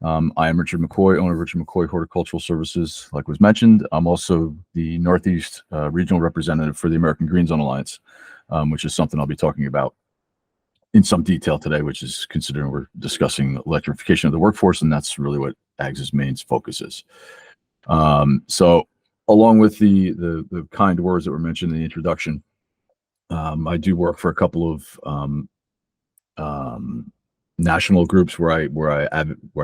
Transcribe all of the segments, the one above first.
I am Richard McCoy, owner of Richard McCoy Horticultural Services. Like was mentioned, I'm also the Northeast regional representative for the American Green Zone Alliance, which is something I'll be talking about in some detail today, which is considering we're discussing electrification of the workforce, and that's really what AGS's main focus is. So along with the kind words that were mentioned in the introduction, I do work for a couple of national groups where I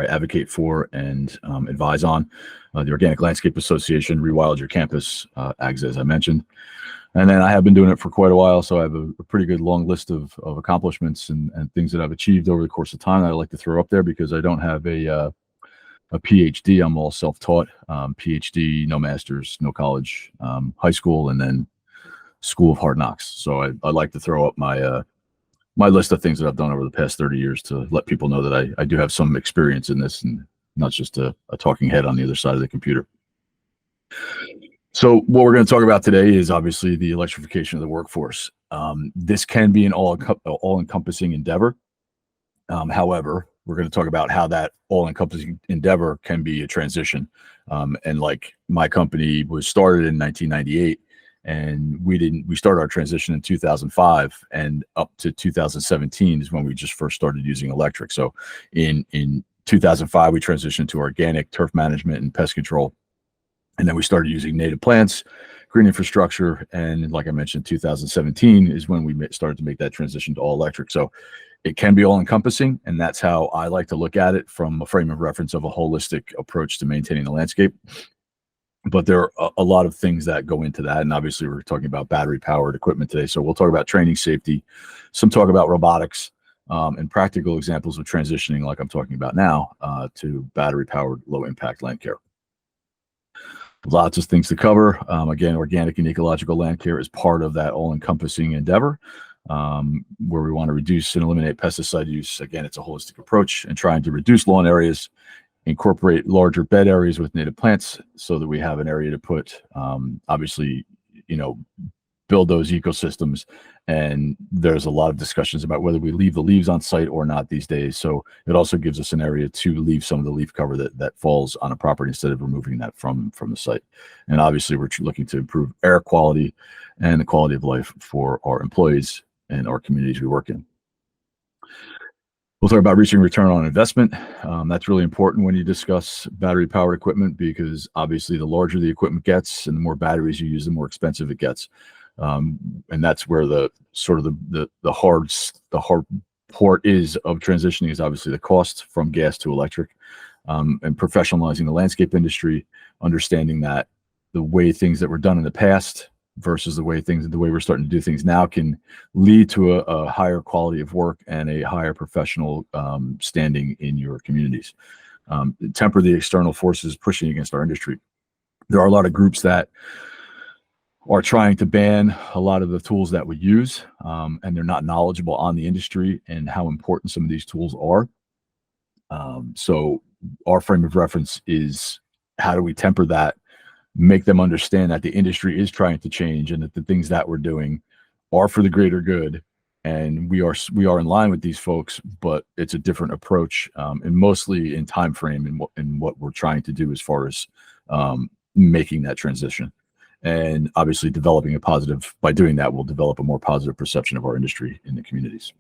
advocate for and advise on the Organic Landscape Association, Rewild Your Campus, AGS, as I mentioned. And then I have been doing it for quite a while, so I have a pretty good long list of accomplishments and things that I've achieved over the course of time that I like to throw up there, because I don't have a PhD. I'm all self-taught. PhD, no master's, no college, high school, and then School of Hard Knocks. So I like to throw up my my list of things that I've done over the past 30 years to let people know that I do have some experience in this and not just a talking head on the other side of the computer. So what we're going to talk about today is obviously the electrification of the workforce. This can be an all-encompassing endeavor. However, we're going to talk about how that all-encompassing endeavor can be a transition. And like my company was started in 1998, and we started our transition in 2005, and up to 2017 is when we just first started using electric. So in 2005, we transitioned to organic turf management and pest control. And then we started using native plants, green infrastructure. And like I mentioned, 2017 is when we started to make that transition to all electric. So it can be all encompassing. And that's how I like to look at it, from a frame of reference of a holistic approach to maintaining the landscape. But there are a lot of things that go into that. And obviously we're talking about battery powered equipment today. So we'll talk about training, safety, some talk about robotics, and practical examples of transitioning, like I'm talking about now, to battery powered low impact land care. Lots of things to cover. Again, organic and ecological land care is part of that all-encompassing endeavor, where we want to reduce and eliminate pesticide use. Again, it's a holistic approach, and trying to reduce lawn areas, incorporate larger bed areas with native plants so that we have an area to put, obviously, build those ecosystems. And there's a lot of discussions about whether we leave the leaves on site or not these days. So it also gives us an area to leave some of the leaf cover that falls on a property instead of removing that from the site. And obviously we're looking to improve air quality and the quality of life for our employees and our communities we work in. We'll talk about reaching return on investment. That's really important when you discuss battery powered equipment, because obviously the larger the equipment gets and the more batteries you use, the more expensive it gets. And that's where the hard part is of transitioning, is obviously the cost from gas to electric, and professionalizing the landscape industry, understanding that the way things that were done in the past versus the way we're starting to do things now can lead to a higher quality of work and a higher professional standing in your communities. Temper the external forces pushing against our industry. There are a lot of groups that are trying to ban a lot of the tools that we use, and they're not knowledgeable on the industry and how important some of these tools are. So our frame of reference is, how do we temper that, make them understand that the industry is trying to change and that the things that we're doing are for the greater good, and we are in line with these folks, but it's a different approach, and mostly in time frame and what we're trying to do as far as making that transition. And obviously developing a positive, by doing that, we'll develop a more positive perception of our industry in the communities.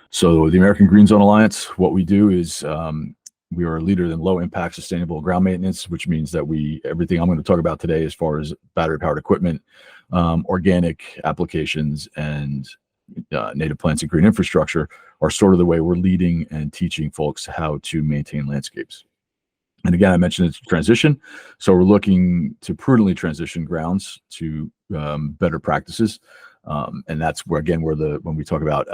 So the American Green Zone Alliance, what we do is we are a leader in low impact sustainable ground maintenance, which means that everything I'm going to talk about today as far as battery powered equipment, organic applications, and native plants and green infrastructure are sort of the way we're leading and teaching folks how to maintain landscapes. And again, I mentioned it's transition. So we're looking to prudently transition grounds to better practices. And that's where, again, when we talk about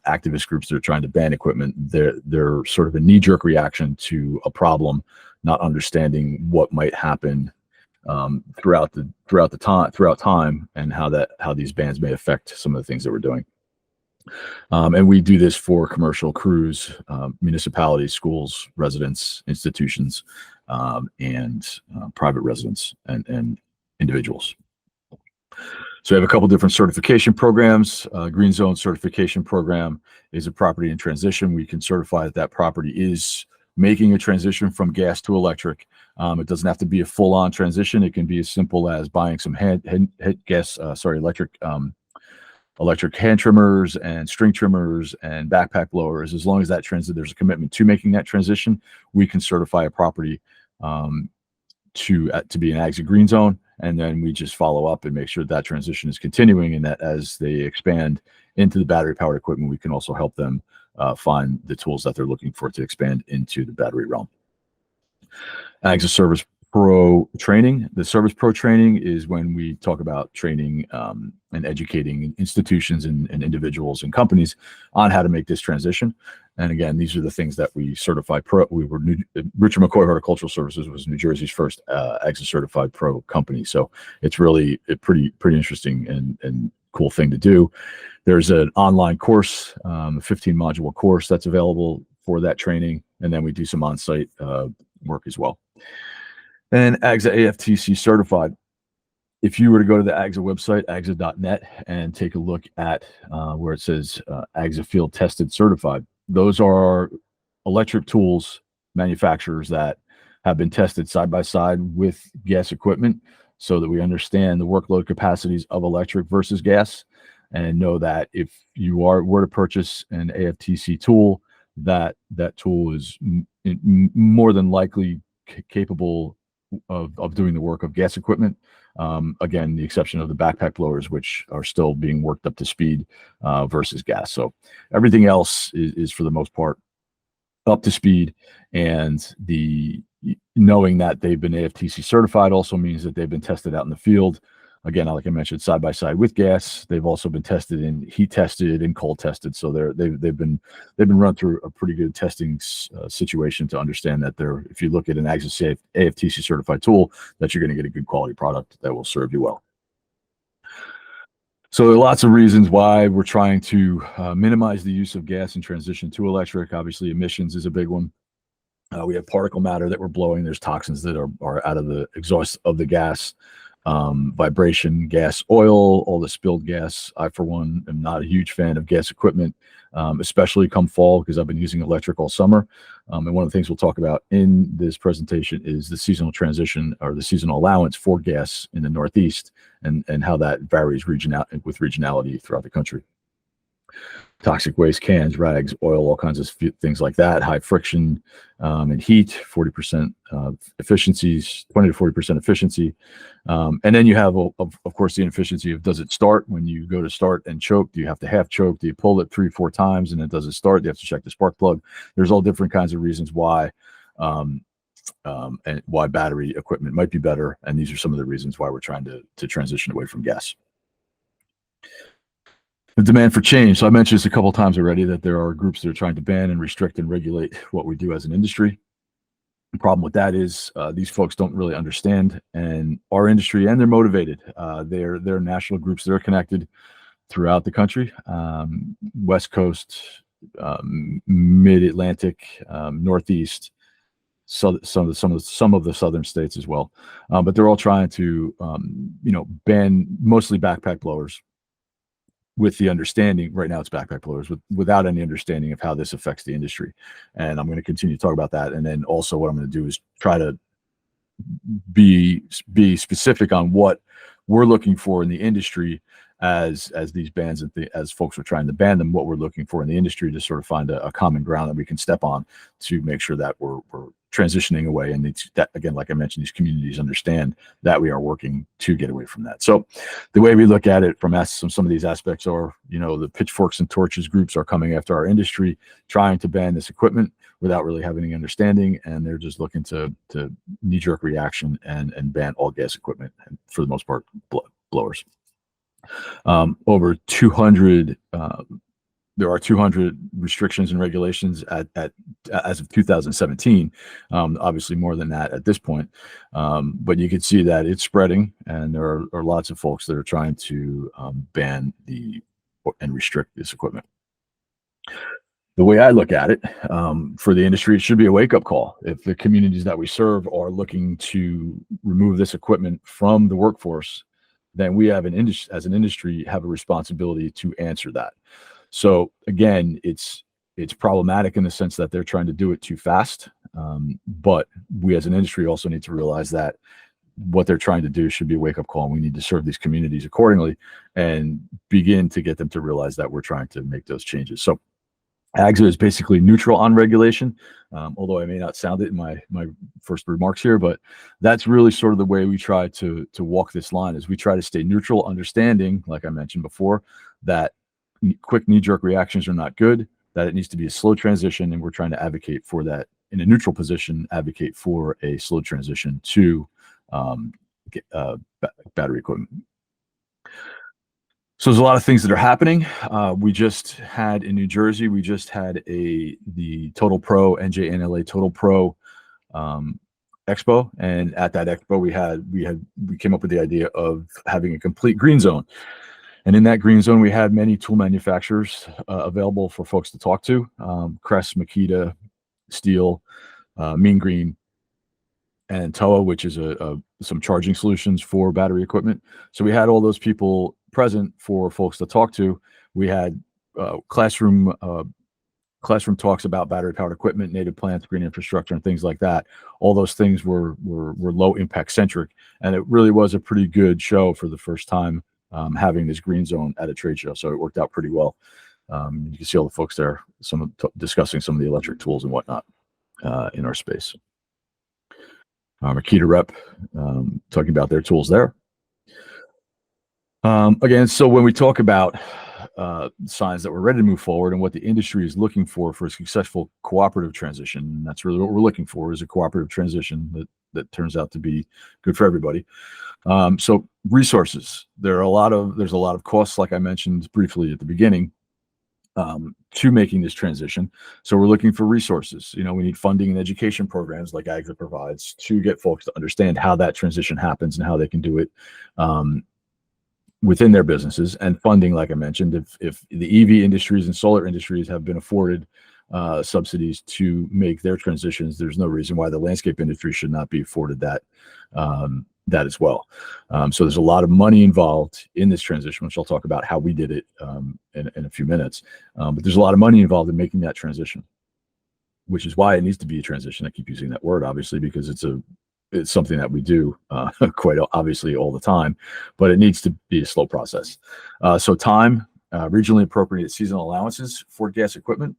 activist groups that are trying to ban equipment, they're sort of a knee-jerk reaction to a problem, not understanding what might happen throughout time, and how these bans may affect some of the things that we're doing. And we do this for commercial crews, municipalities, schools, residents, institutions, and private residents and individuals. So we have a couple different certification programs. Green Zone certification program is a property in transition. We can certify that property is making a transition from gas to electric. It doesn't have to be a full-on transition. It can be as simple as buying some electric hand trimmers and string trimmers and backpack blowers. As long as there's a commitment to making that transition, we can certify a property to be an Ags green zone, and then we just follow up and make sure that transition is continuing, and that as they expand into the battery powered equipment, we can also help them find the tools that they're looking for to expand into the battery realm. Ags Service Pro training. The Service Pro training is when we talk about training and educating institutions and individuals and companies on how to make this transition. And again, these are the things that we certify pro. Richard McCoy Horticultural Services was New Jersey's first Ags Certified Pro company. So it's really a pretty interesting and cool thing to do. There's an online course, a 15 module course that's available for that training. And then we do some on-site work as well. And AGSA AFTC certified. If you were to go to the AGSA website, agsa.net, and take a look at where it says AGSA field tested certified, those are electric tools manufacturers that have been tested side by side with gas equipment so that we understand the workload capacities of electric versus gas, and know that if you were to purchase an AFTC tool, that tool is more than likely capable of doing the work of gas equipment. Again, the exception of the backpack blowers, which are still being worked up to speed versus gas. So everything else is for the most part up to speed, and knowing that they've been AFTC certified also means that they've been tested out in the field. Again, like I mentioned, side by side with gas. They've also been tested and heat tested and cold tested. So they've been run through a pretty good testing situation to understand that if you look at an AGSA AFTC certified tool, that you're going to get a good quality product that will serve you well. So there are lots of reasons why we're trying to minimize the use of gas and transition to electric. Obviously, emissions is a big one. We have particle matter that we're blowing. There's toxins that are out of the exhaust of the gas. Vibration, gas, oil, all the spilled gas. I, for one, am not a huge fan of gas equipment, especially come fall, because I've been using electric all summer. And one of the things we'll talk about in this presentation is the seasonal transition, or the seasonal allowance for gas in the Northeast, and how that varies with regionality throughout the country. Toxic waste, cans, rags, oil, all kinds of things like that. High friction and heat, 40% efficiencies, 20 to 40% efficiency. And then you have, of course, the inefficiency of, does it start when you go to start and choke? Do you have to half choke? Do you pull it 3-4 times and it doesn't start? Do you have to check the spark plug? There's all different kinds of reasons why and why battery equipment might be better. And these are some of the reasons why we're trying to transition away from gas. The demand for change. So I mentioned this a couple of times already, that there are groups that are trying to ban and restrict and regulate what we do as an industry. The problem with that is these folks don't really understand and our industry, and they're motivated. They're national groups that are connected throughout the country, West Coast, Mid-Atlantic, Northeast, so some of the southern states as well. But they're all trying to ban mostly backpack blowers, with the understanding, right now it's backpack blowers, without any understanding of how this affects the industry. And I'm going to continue to talk about that. And then also what I'm going to do is try to be specific on what we're looking for in the industry as these bans, as folks are trying to ban them, what we're looking for in the industry to sort of find a common ground that we can step on to make sure that we're transitioning away. And that, again, like I mentioned, these communities understand that we are working to get away from that. So the way we look at it from some of these aspects are, the pitchforks and torches groups are coming after our industry, trying to ban this equipment without really having any understanding. And they're just looking to knee-jerk reaction and ban all gas equipment, and for the most part, blowers. Over 200, there are 200 restrictions and regulations as of 2017. Obviously more than that at this point, but you can see that it's spreading, and there are lots of folks that are trying to ban and restrict this equipment. The way I look at it, for the industry, it should be a wake-up call. If the communities that we serve are looking to remove this equipment from the workforce, then we have as an industry have a responsibility to answer that. So again, it's it's problematic in the sense that they're trying to do it too fast. But we as an industry also need to realize that what they're trying to do should be a wake-up call, and we need to serve these communities accordingly and begin to get them to realize that we're trying to make those changes. So AGSA is basically neutral on regulation, although I may not sound it in my first remarks here, but that's really sort of the way we try to walk this line, is we try to stay neutral, understanding, like I mentioned before, that quick knee-jerk reactions are not good, that it needs to be a slow transition, and we're trying to advocate for that in a neutral position, advocate for a slow transition to battery equipment. So there's a lot of things that are happening. We just had in New Jersey, we just had the Total Pro, NJNLA Total Pro Expo, and at that expo we came up with the idea of having a complete green zone. And in that green zone, we had many tool manufacturers available for folks to talk to: Crest, Makita, Steel, Mean Green, and TOA, which is some charging solutions for battery equipment. So we had all those people present for folks to talk to. We had classroom talks about battery powered equipment, native plants, green infrastructure, and things like that. All those things were low impact centric, and it really was a pretty good show for the first time, having this green zone at a trade show. So it worked out pretty well. You can see all the folks there, discussing some of the electric tools and whatnot in our space. Makita rep talking about their tools there. Again, so when we talk about signs that we're ready to move forward and what the industry is looking for a successful cooperative transition, that's really what we're looking for, is a cooperative transition that turns out to be good for everybody. So resources, there's a lot of costs, like I mentioned briefly at the beginning, to making this transition. So we're looking for resources. We need funding and education programs like AGSA provides to get folks to understand how that transition happens and how they can do it within their businesses. And funding, like I mentioned, if the EV industries and solar industries have been afforded subsidies to make their transitions, there's no reason why the landscape industry should not be afforded that as well. So there's a lot of money involved in this transition, which I'll talk about how we did it in a few minutes. But there's a lot of money involved in making that transition, which is why it needs to be a transition. I keep using that word, obviously, because it's something that we do quite obviously all the time, but it needs to be a slow process. So time, regionally appropriate seasonal allowances for gas equipment.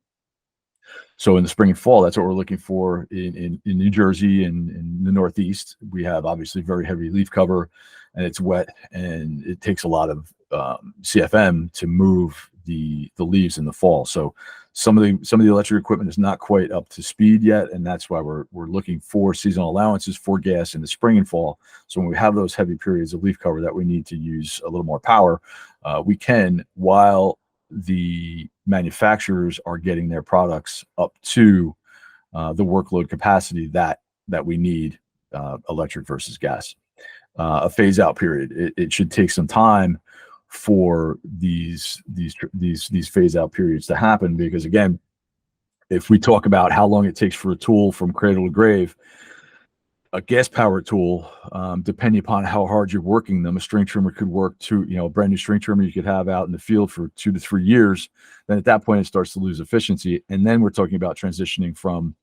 So in the spring and fall, that's what we're looking for in New Jersey and in the Northeast. We have obviously very heavy leaf cover, and it's wet, and it takes a lot of CFM to move the leaves in the fall. So some of the electric equipment is not quite up to speed yet, and that's why we're looking for seasonal allowances for gas in the spring and fall. So when we have those heavy periods of leaf cover that we need to use a little more power, we can, while the manufacturers are getting their products up to the workload capacity that we need, electric versus gas. A phase out period. It should take some time for these phase out periods to happen, because again, if we talk about how long it takes for a tool from cradle to grave, a gas powered tool, depending upon how hard you're working them, a string trimmer could work a brand new string trimmer you could have out in the field for 2 to 3 years. Then at that point it starts to lose efficiency, and then we're talking about transitioning from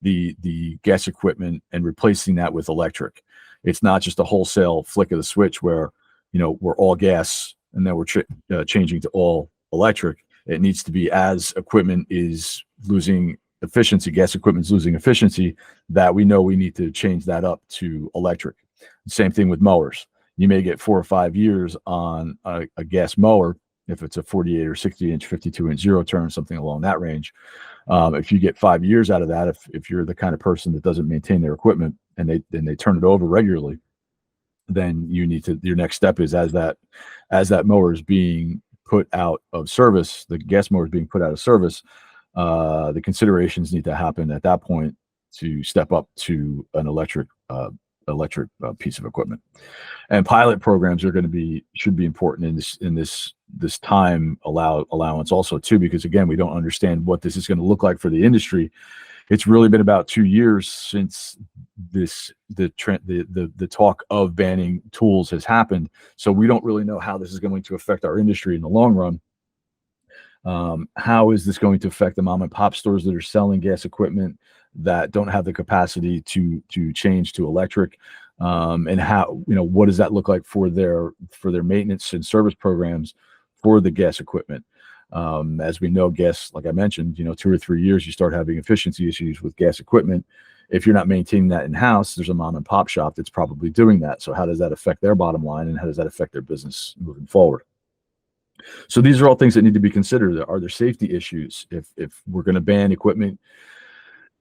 the gas equipment and replacing that with electric. It's not just a wholesale flick of the switch where we're all gas and then we're changing to all electric. It needs to be, as equipment is losing efficiency, gas equipment's losing efficiency, that we know we need to change that up to electric. Same thing with mowers. You may get 4 or 5 years on a gas mower if it's a 48 or 60 inch, 52 inch zero turn, something along that range. If you get 5 years out of that, if you're the kind of person that doesn't maintain their equipment and they turn it over regularly, then your next step is, as that mower is being put out of service, the gas mower is being put out of service, the considerations need to happen at that point to step up to an electric piece of equipment. And pilot programs should be important in this time allowance also too, because again, we don't understand what this is going to look like for the industry. It's really been about 2 years since the talk of banning tools has happened. So we don't really know how this is going to affect our industry in the long run. How is this going to affect the mom and pop stores that are selling gas equipment that don't have the capacity to change to electric? And how, what does that look like for their maintenance and service programs for the gas equipment? As we know, gas, like I mentioned, 2 or 3 years, you start having efficiency issues with gas equipment. If you're not maintaining that in-house, there's a mom and pop shop that's probably doing that. So how does that affect their bottom line, and how does that affect their business moving forward? So these are all things that need to be considered. Are there safety issues? If we're going to ban equipment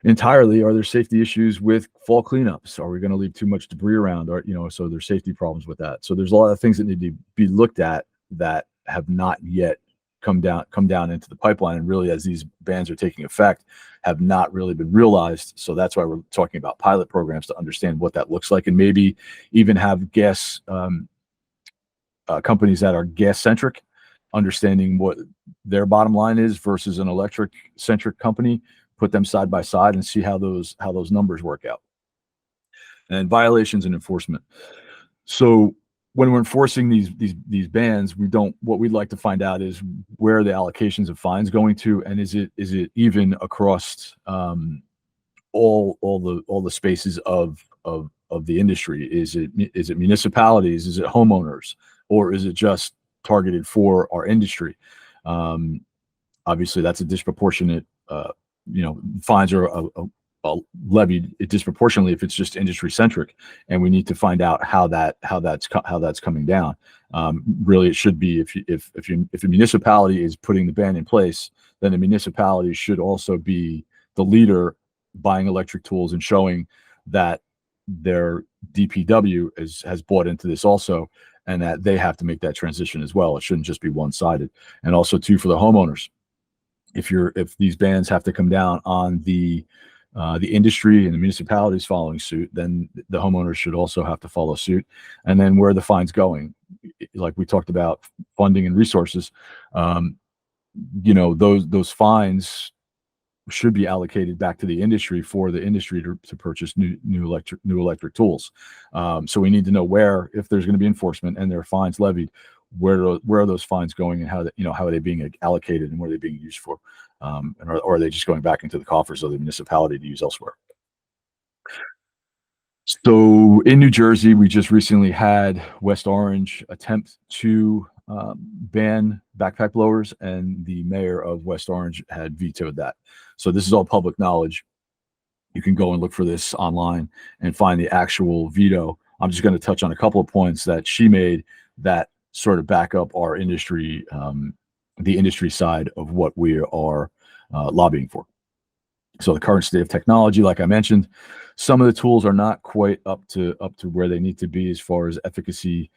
entirely, are there safety issues with fall cleanups? Are we going to leave too much debris around? Or, so there's safety problems with that. So there's a lot of things that need to be looked at that have not yet come down into the pipeline, and really, as these bans are taking effect, have not really been realized. So that's why we're talking about pilot programs to understand what that looks like, and maybe even have gas companies that are gas centric, understanding what their bottom line is versus an electric centric company, put them side by side and see how those numbers work out. And violations and enforcement. So when we're enforcing these bans, what we'd like to find out is where are the allocations of fines going to, and is it even across all the spaces of the industry? Is it municipalities? Is it homeowners? Or is it just targeted for our industry? Obviously, that's a disproportionate. Fines are levied disproportionately if it's just industry centric, and we need to find out how that's coming down. Really, it should be if a municipality is putting the ban in place, then the municipality should also be the leader buying electric tools and showing that their DPW has bought into this also, and that they have to make that transition as well. It shouldn't just be one-sided. And also too, for the homeowners, if these bans have to come down on the industry and the municipalities following suit, then the homeowners should also have to follow suit. And then where are the fines going? Like we talked about, funding and resources, those fines should be allocated back to the industry for the industry to purchase new electric tools. So we need to know where, if there's going to be enforcement and there are fines levied, where are those fines going, and how are they being allocated, and what are they being used for, or are they just going back into the coffers of the municipality to use elsewhere? So in New Jersey, we just recently had West Orange attempt to ban backpack blowers, and the mayor of West Orange had vetoed that. So this is all public knowledge. You can go and look for this online and find the actual veto. I'm just going to touch on a couple of points that she made that sort of back up our industry, the industry side of what we are lobbying for. So the current state of technology, like I mentioned, some of the tools are not quite up to where they need to be as far as efficacy,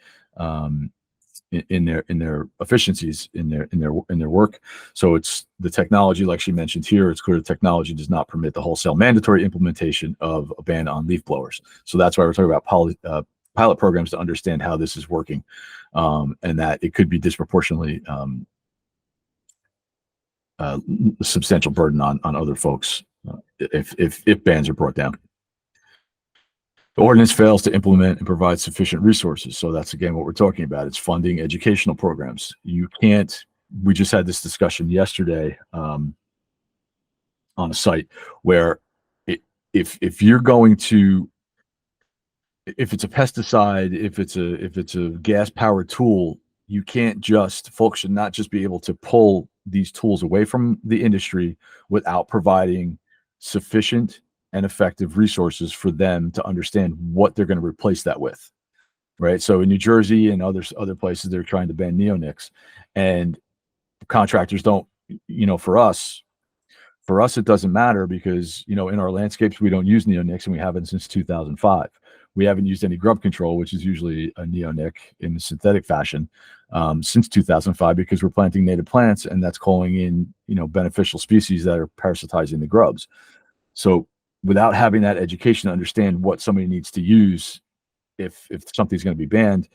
in their efficiencies in their work. So it's the technology, like she mentioned here, it's clear the technology does not permit the wholesale mandatory implementation of a ban on leaf blowers. So that's why we're talking about pilot programs to understand how this is working, and that it could be disproportionately substantial burden on other folks if bans are brought down. The ordinance fails to implement and provide sufficient resources. So that's, again, what we're talking about. It's funding educational programs. We just had this discussion yesterday on a site where if you're going to, if it's a pesticide, if it's a gas powered tool, folks should not just be able to pull these tools away from the industry without providing sufficient and effective resources for them to understand what they're going to replace that with, right? So in New Jersey and other places, they're trying to ban neonics, and contractors don't, for us, it doesn't matter because, in our landscapes, we don't use neonics, and we haven't since 2005. We haven't used any grub control, which is usually a neonic in synthetic fashion, since 2005, because we're planting native plants, and that's calling in, beneficial species that are parasitizing the grubs. So without having that education to understand what somebody needs to use, if something's going to be banned,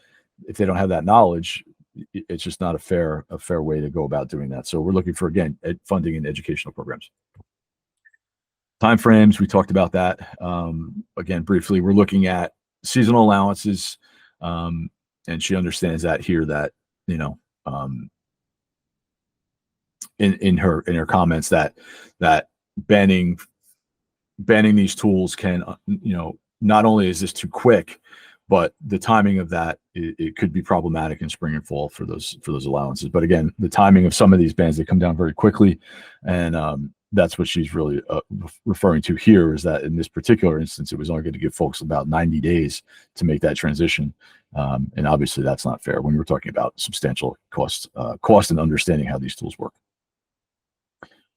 if they don't have that knowledge, it's just not a fair way to go about doing that. So we're looking for, again, funding and educational programs. Timeframes, we talked about that. Again, briefly, we're looking at seasonal allowances, and she understands that here, that in her comments that banning these tools can, not only is this too quick, but the timing of that, it could be problematic in spring and fall for those allowances. But again, the timing of some of these bans, they come down very quickly, and that's what she's really referring to here, is that in this particular instance, it was only going to give folks about 90 days to make that transition. And obviously that's not fair when we're talking about substantial cost and understanding how these tools work.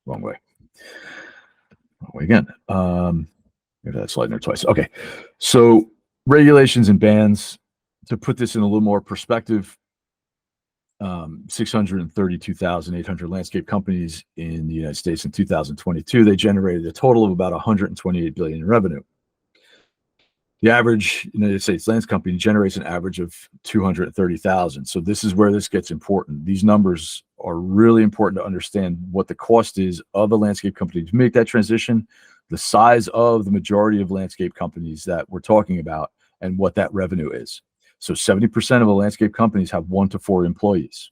Wrong way again. Maybe that slide in there twice. Okay. So regulations and bans, to put this in a little more perspective, 632,800 landscape companies in the United States in 2022. They generated a total of about 128 billion in revenue. The average United States landscape company generates an average of 230,000. So this is where this gets important. These numbers are really important to understand what the cost is of a landscape company to make that transition, the size of the majority of landscape companies that we're talking about, and what that revenue is. So 70% of the landscape companies have 1 to 4 employees,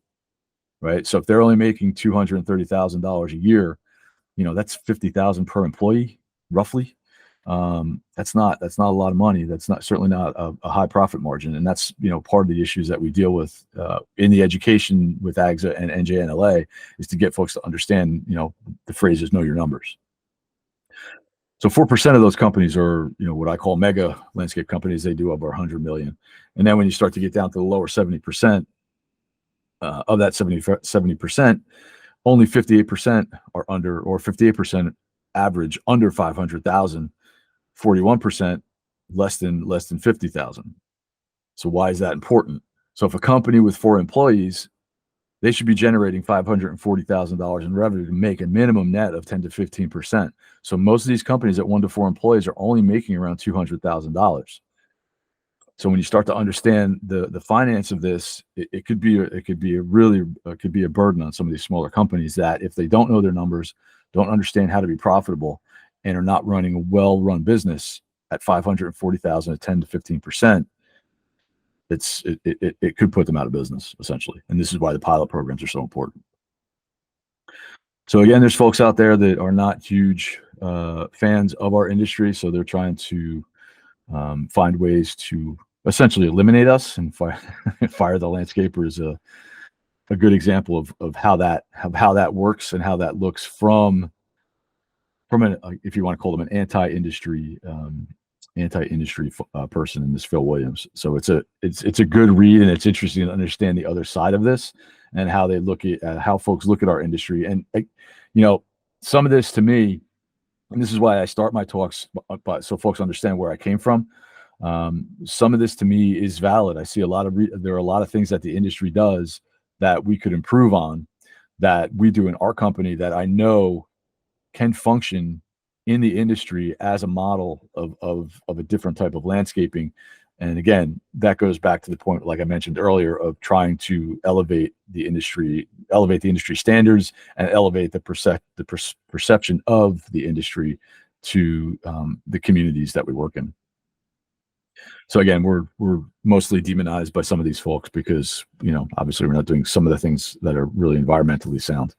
right? So if they're only making $230,000 a year, that's 50,000 per employee, roughly. That's not a lot of money. That's certainly not a high profit margin. And that's, part of the issues that we deal with in the education with AGSA and NJNLA, is to get folks to understand, the phrase is know your numbers. So 4% of those companies are, what I call mega landscape companies. They do over 100 million. And then when you start to get down to the lower 70%, of that 70%, only 58% are under, or 58% average under 500,000, 41% less than 50,000. So why is that important? So if a company with 4 employees, they should be generating $540,000 in revenue to make a minimum net of 10 to 15%. So most of these companies at 1 to 4 employees are only making around $200,000. So when you start to understand the finance of this, it could be a burden on some of these smaller companies that, if they don't know their numbers, don't understand how to be profitable, and are not running a well-run business at 540,000 at 10 to 15%. It could put them out of business, essentially. And this is why the pilot programs are so important. So again, there's folks out there that are not huge fans of our industry, so they're trying to find ways to essentially eliminate us, and fire the landscaper is a good example of how that works and how that looks from an, if you want to call them, an anti-industry person in this Phil Williams. So it's a good read, and it's interesting to understand the other side of this and how they look at how folks look at our industry. And some of this, to me, and this is why I start my talks, but so folks understand where I came from. Some of this to me is valid. I see there are a lot of things that the industry does that we could improve on, that we do in our company, that I know can function in the industry as a model of a different type of landscaping. And again, that goes back to the point, like I mentioned earlier, of trying to elevate the industry standards, and elevate the perception of the industry to the communities that we work in. So again, we're mostly demonized by some of these folks because, obviously we're not doing some of the things that are really environmentally sound.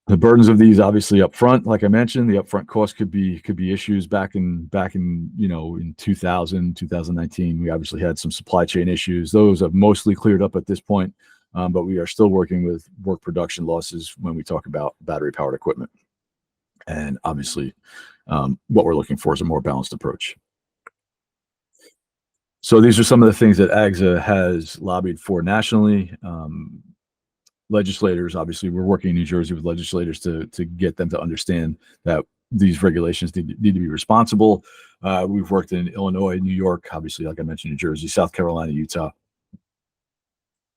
The burdens of these, obviously, up front, like I mentioned, the upfront cost could be issues back in in 2019. We obviously had some supply chain issues. Those have mostly cleared up at this point, but we are still working with work production losses when we talk about battery powered equipment. And obviously, what we're looking for is a more balanced approach. So these are some of the things that AGSA has lobbied for nationally. Legislators, obviously, we're working in New Jersey with legislators to get them to understand that these regulations need to be responsible. We've worked in Illinois, New York, obviously, like I mentioned, New Jersey, South Carolina, Utah,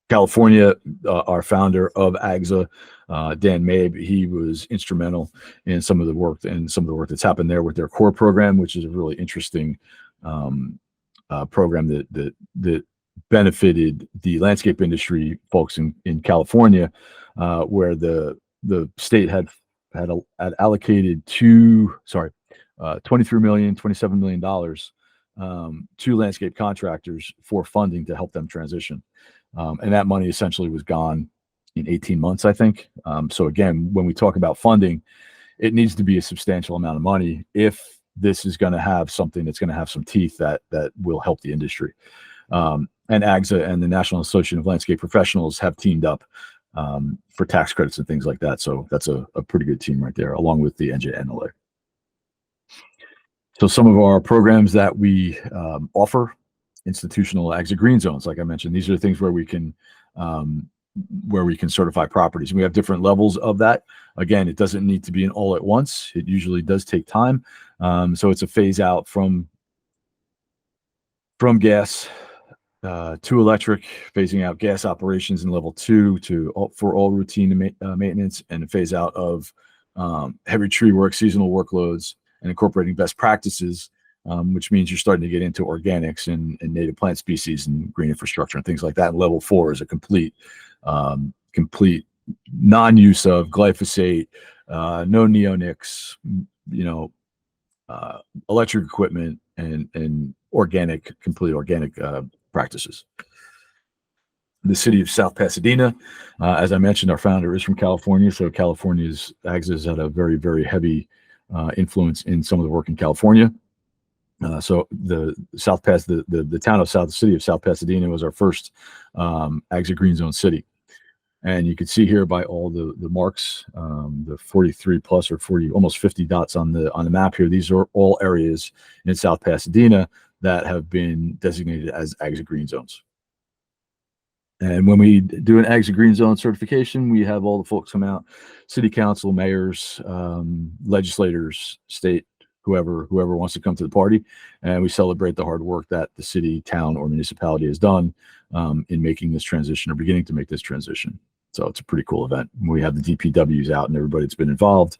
California. Our founder of AGSA, Dan Mabe, he was instrumental in some of the work that's happened there with their core program, which is a really interesting program that benefited the landscape industry folks in California, where the state had allocated $27 million to landscape contractors for funding to help them transition. And that money essentially was gone in 18 months, I think. So again, when we talk about funding, it needs to be a substantial amount of money if this is going to have something that's going to have some teeth that will help the industry. And AGSA and the National Association of Landscape Professionals have teamed up for tax credits and things like that. So that's a pretty good team right there, along with the NJNLA. So some of our programs that we offer: institutional AGSA green zones. Like I mentioned, these are things where we can certify properties. And we have different levels of that. Again, it doesn't need to be an all at once. It usually does take time. So it's a phase out from gas to electric, phasing out gas operations in level 2 for all routine maintenance, and a phase out of heavy tree work, seasonal workloads, and incorporating best practices, which means you're starting to get into organics and native plant species and green infrastructure and things like that. And level 4 is a complete non-use of glyphosate, no neonics, electric equipment, and completely organic practices. The city of South Pasadena, as I mentioned, our founder is from California, so California's AGSA has had a very, very heavy influence in some of the work in California. So the city of South Pasadena was our first AGSA green zone city. And you can see here by all the marks, the 43 plus or 40, almost 50 dots on the map here. These are all areas in South Pasadena that have been designated as AGSA green zones. And when we do an AGSA green zone certification, we have all the folks come out: city council, mayors, legislators, state, whoever wants to come to the party, and we celebrate the hard work that the city, town, or municipality has done in making this transition, or beginning to make this transition. So it's a pretty cool event. We have the DPWs out and everybody that's been involved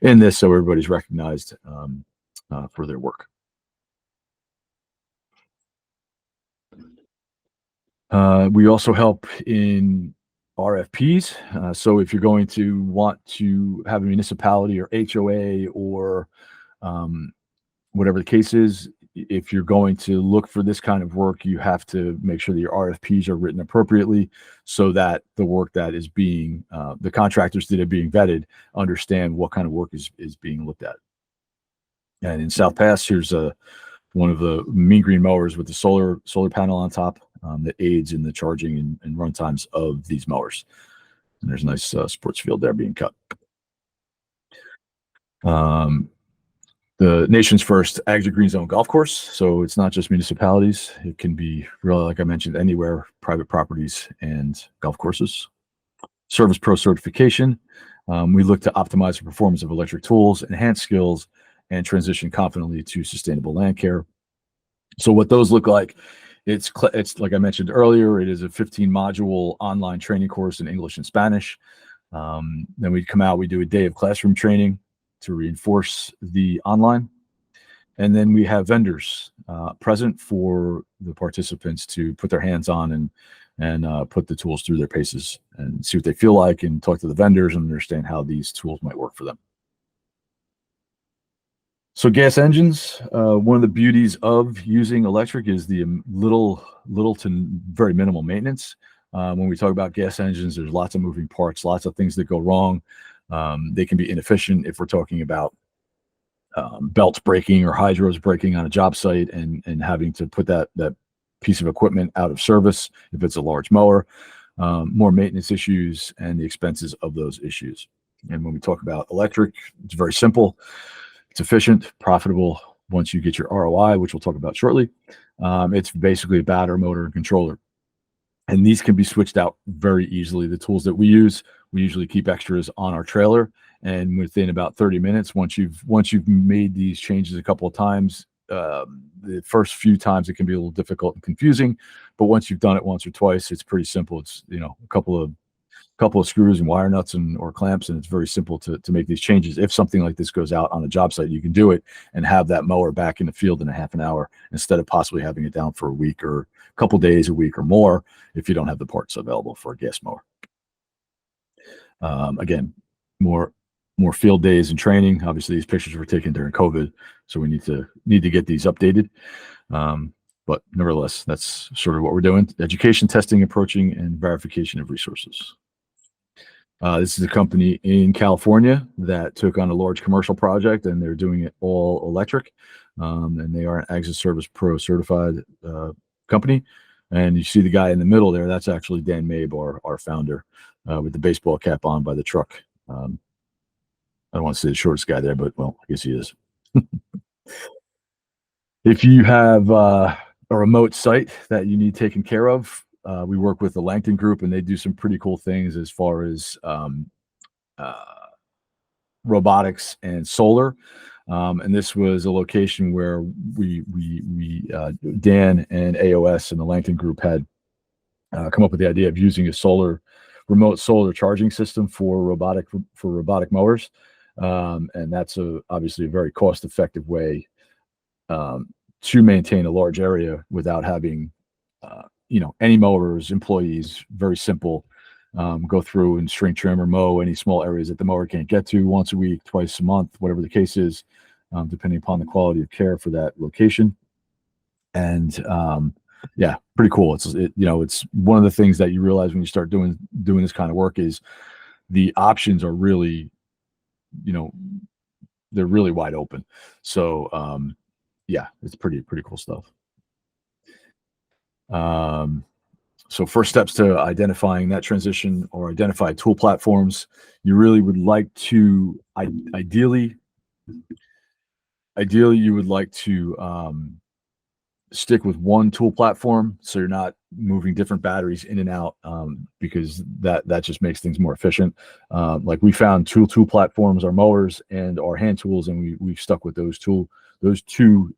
in this, so everybody's recognized for their work. We also help in RFPs. So if you're going to want to have a municipality or HOA or whatever the case is, if you're going to look for this kind of work, you have to make sure that your RFPs are written appropriately so that the work that is being, the contractors that are being vetted understand what kind of work is being looked at. And in South Pass, here's one of the mean green mowers with the solar panel on top that aids in the charging and run times of these mowers. And there's a nice sports field there being cut. The nation's first AGSA green zone golf course. So it's not just municipalities. It can be, really, like I mentioned, anywhere, private properties and golf courses. Service Pro certification. We look to optimize the performance of electric tools, enhance skills, and transition confidently to sustainable land care. So what those look like, it's like I mentioned earlier, it is a 15-module online training course in English and Spanish. Then we come out, we do a day of classroom training to reinforce the online. And then we have vendors present for the participants to put their hands on and put the tools through their paces and see what they feel like, and talk to the vendors and understand how these tools might work for them. So gas engines, one of the beauties of using electric is the little to very minimal maintenance. When we talk about gas engines, there's lots of moving parts, lots of things that go wrong. They can be inefficient if we're talking about belts breaking or hydros breaking on a job site and having to put that piece of equipment out of service if it's a large mower. More maintenance issues and the expenses of those issues. And when we talk about electric, it's very simple. It's efficient, profitable once you get your ROI, which we'll talk about shortly. It's basically a battery, motor, and controller. And these can be switched out very easily. The tools that we use, we usually keep extras on our trailer. And within about 30 minutes, once you've made these changes a couple of times, the first few times it can be a little difficult and confusing. But once you've done it once or twice, it's pretty simple. It's, a couple of screws and wire nuts or clamps, and it's very simple to make these changes. If something like this goes out on a job site, you can do it and have that mower back in the field in a half an hour instead of possibly having it down for a week or a couple days, a week or more, if you don't have the parts available for a gas mower. Again, more field days and training. Obviously, these pictures were taken during COVID, so we need to get these updated. But nevertheless, that's sort of what we're doing: education, testing, approaching, and verification of resources. This is a company in California that took on a large commercial project, and they're doing it all electric. And they are an Exit Service Pro certified company. And you see the guy in the middle there, that's actually Dan Mabe, our founder, with the baseball cap on by the truck. I don't want to say the shortest guy there, but well, I guess he is. If you have a remote site that you need taken care of, we work with the Langton Group, and they do some pretty cool things as far as uh, robotics and solar. And this was a location where Dan and AOS and the Langton Group had come up with the idea of using a remote solar charging system for robotic mowers. And that's obviously a very cost-effective way to maintain a large area without having, any mowers, employees. Very simple. Go through and string trim or mow any small areas that the mower can't get to once a week, twice a month, whatever the case is, depending upon the quality of care for that location. And yeah, pretty cool. It's one of the things that you realize when you start doing this kind of work is the options are really, they're really wide open. So yeah, it's pretty cool stuff. So first steps to identifying that transition or identify tool platforms. You really would like to ideally you would like to stick with one tool platform, so you're not moving different batteries in and out, because that just makes things more efficient. Like we found tool platforms, our mowers and our hand tools, and we've stuck with those two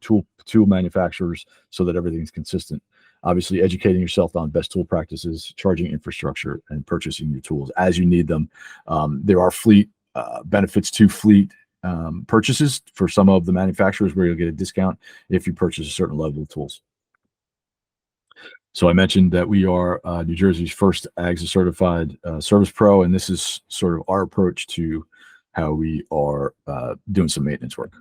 tool manufacturers so that everything's consistent. Obviously, educating yourself on best tool practices, charging infrastructure, and purchasing your tools as you need them. There are fleet benefits to fleet purchases for some of the manufacturers where you'll get a discount if you purchase a certain level of tools. So I mentioned that we are New Jersey's first AGSA certified service pro, and this is sort of our approach to how we are doing some maintenance work.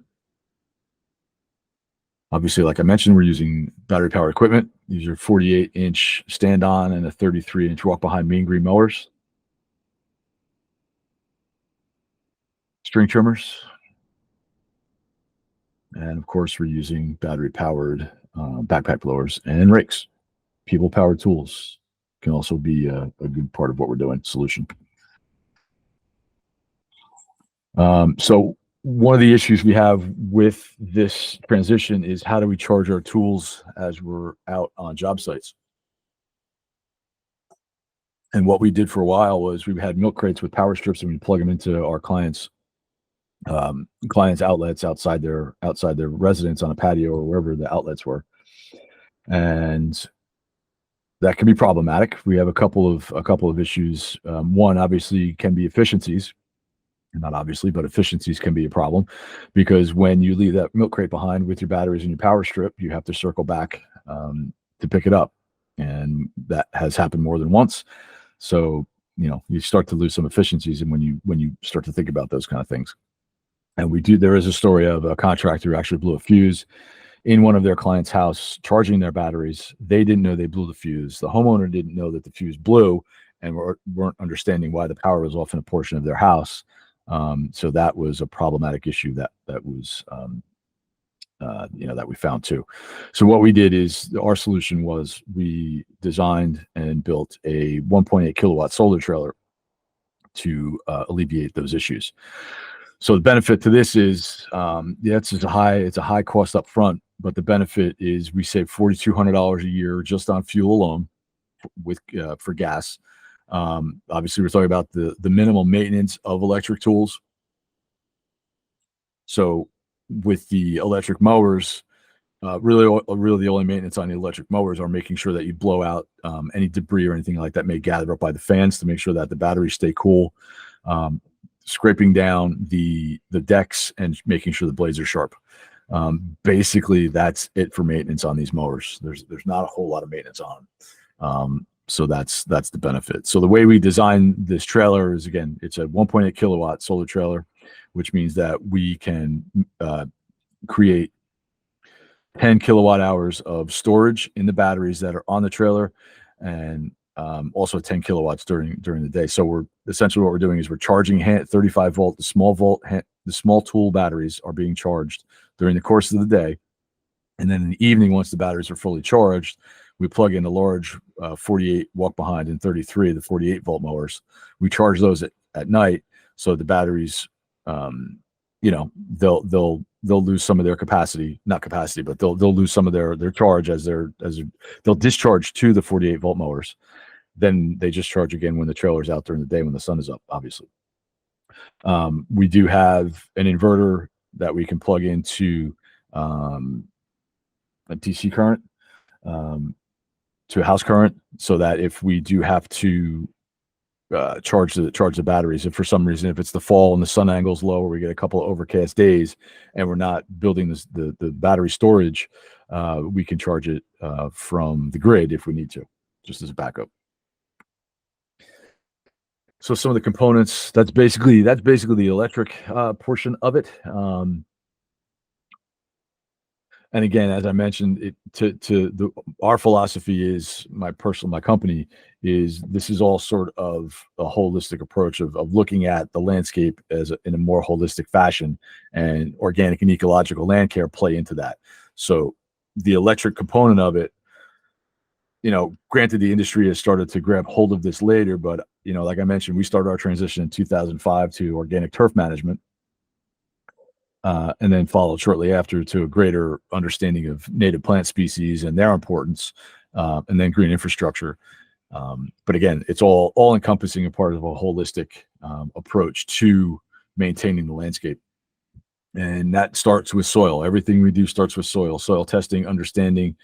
Obviously, like I mentioned, we're using battery powered equipment. These are 48-inch stand on and a 33-inch walk behind mean green mowers. String trimmers. And of course, we're using battery powered backpack blowers and rakes. People powered tools can also be a good part of what we're doing. Solution. So one of the issues we have with this transition is how do we charge our tools as we're out on job sites? And what we did for a while was we had milk crates with power strips, and we plug them into our clients' outlets outside their residence on a patio or wherever the outlets were, and that can be problematic. We have a couple of issues. One obviously can be efficiencies. Not obviously, but efficiencies can be a problem, because when you leave that milk crate behind with your batteries and your power strip, you have to circle back to pick it up, and that has happened more than once. So you start to lose some efficiencies, and when you start to think about those kind of things. And there is a story of a contractor who actually blew a fuse in one of their clients' house charging their batteries. They didn't know they blew the fuse. The homeowner didn't know that the fuse blew, and weren't understanding why the power was off in a portion of their house. So that was a problematic issue that was that we found too. So what we did is our solution was we designed and built a 1.8 kilowatt solar trailer to alleviate those issues. So the benefit to this is, it's a high cost up front, but the benefit is we save $4,200 a year just on fuel alone for gas. Obviously, we're talking about the minimal maintenance of electric tools. So with the electric mowers, really the only maintenance on the electric mowers are making sure that you blow out any debris or anything like that may gather up by the fans to make sure that the batteries stay cool. Scraping down the decks and making sure the blades are sharp. Basically, that's it for maintenance on these mowers. There's not a whole lot of maintenance on them. So that's the benefit. So the way we design this trailer is, again, it's a 1.8 kilowatt solar trailer, which means that we can create 10 kilowatt hours of storage in the batteries that are on the trailer, and also 10 kilowatts during the day. So we're essentially, what we're doing is we're charging 35 volt, the small tool batteries are being charged during the course of the day. And then in the evening, once the batteries are fully charged, we plug in the large 48 walk behind and 33, the 48 volt mowers. We charge those at night. So the batteries, they'll lose some of their capacity, not capacity, but they'll lose some of their charge as they'll discharge to the 48 volt mowers. Then they just charge again when the trailer's out during the day when the sun is up, obviously. We do have an inverter that we can plug into a DC current to a house current, so that if we do have to charge the batteries, if for some reason, if it's the fall and the sun angle is low, or we get a couple of overcast days and we're not building the battery storage, we can charge it from the grid if we need to, just as a backup. So some of the components, that's basically the electric portion of it. And again, as I mentioned, our philosophy is, my company is, this is all sort of a holistic approach of looking at the landscape in a more holistic fashion, and organic and ecological land care play into that. So the electric component of it, granted, the industry has started to grab hold of this later, but like I mentioned, we started our transition in 2005 to organic turf management, and then followed shortly after to a greater understanding of native plant species and their importance, and then green infrastructure. But again, it's all encompassing, a part of a holistic approach to maintaining the landscape. And that starts with soil. Everything we do starts with soil testing, understanding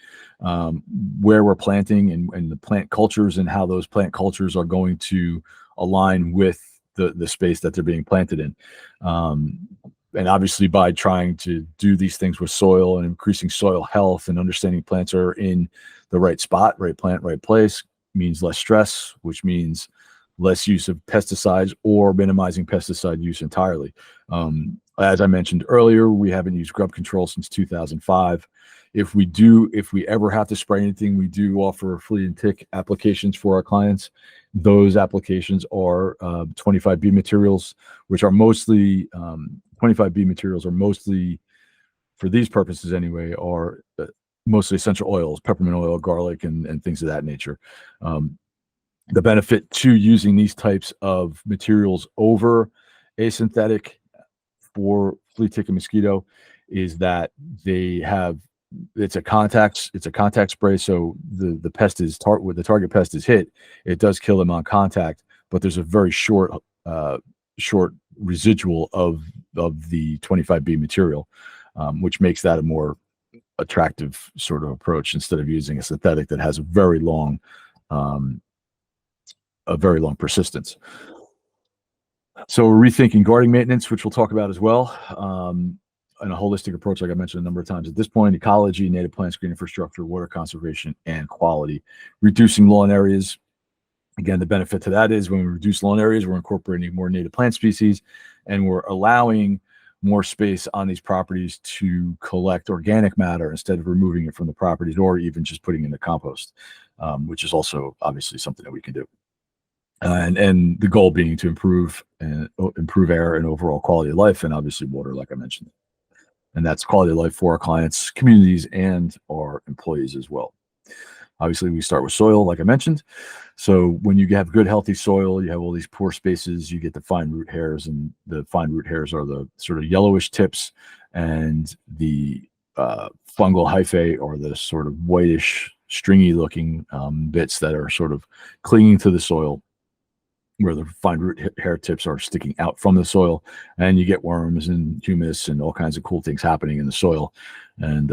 where we're planting and the plant cultures, and how those plant cultures are going to align with the space that they're being planted in. And obviously, by trying to do these things with soil and increasing soil health and understanding plants are in the right spot, right plant, right place, means less stress, which means less use of pesticides or minimizing pesticide use entirely. As I mentioned earlier, we haven't used grub control since 2005. If we ever have to spray anything, we do offer flea and tick applications for our clients. Those applications are 25B materials, which are mostly 25B materials are mostly, for these purposes anyway, are mostly essential oils, peppermint oil, garlic, and things of that nature. The benefit to using these types of materials over a synthetic for flea, tick, and mosquito is that it's a contact spray. So the pest is when the target pest is hit, it does kill them on contact, but there's a very short residual of the 25B material, which makes that a more attractive sort of approach, instead of using a synthetic that has a very long persistence. So we're rethinking gardening maintenance, which we'll talk about as well, and a holistic approach, like I mentioned a number of times at this point: ecology, native plants, green infrastructure, water conservation, and quality. Reducing lawn areas. Again, the benefit to that is when we reduce lawn areas, we're incorporating more native plant species, and we're allowing more space on these properties to collect organic matter instead of removing it from the properties, or even just putting in the compost, which is also obviously something that we can do. And the goal being to improve air and overall quality of life, and obviously water, like I mentioned. And that's quality of life for our clients, communities, and our employees as well. Obviously, we start with soil, like I mentioned. So when you have good, healthy soil, you have all these pore spaces, you get the fine root hairs, and the fine root hairs are the sort of yellowish tips, and the fungal hyphae are the sort of whitish, stringy looking bits that are sort of clinging to the soil, where the fine root hair tips are sticking out from the soil, and you get worms and humus and all kinds of cool things happening in the soil. And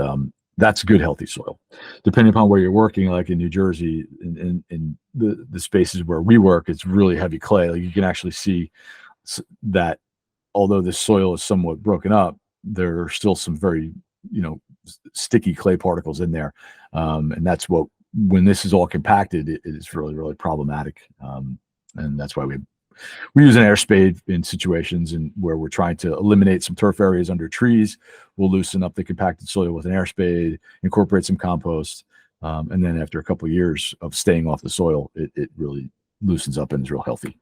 that's good, healthy soil. Depending upon where you're working, like in New Jersey, in the spaces where we work, it's really heavy clay. Like, you can actually see that although the soil is somewhat broken up, there are still some very, sticky clay particles in there. And that's when this is all compacted, it is really, really problematic. And that's why we use an air spade in situations where we're trying to eliminate some turf areas under trees. We'll loosen up the compacted soil with an air spade, incorporate some compost, And then after a couple of years of staying off the soil, it really loosens up and is real healthy.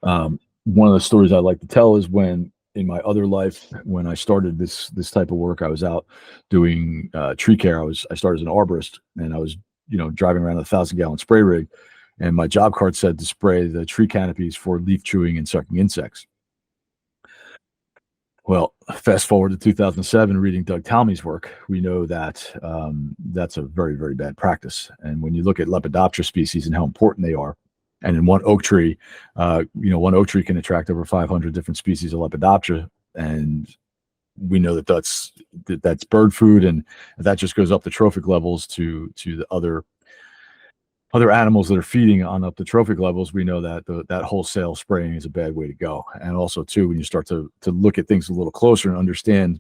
One of the stories I like to tell is when in my other life, when I started this type of work, I was out doing tree care. I started as an arborist, and I was driving around a 1,000-gallon spray rig, and my job card said to spray the tree canopies for leaf chewing and sucking insects. Well, fast forward to 2007, reading Doug Talmey's work, we know that that's a very, very bad practice. And when you look at Lepidoptera species and how important they are, and in one oak tree, one oak tree can attract over 500 different species of Lepidoptera, and we know that that's bird food, and that just goes up the trophic levels to the other animals that are feeding on up the trophic levels. We know that that wholesale spraying is a bad way to go. And also too, when you start to look at things a little closer and understand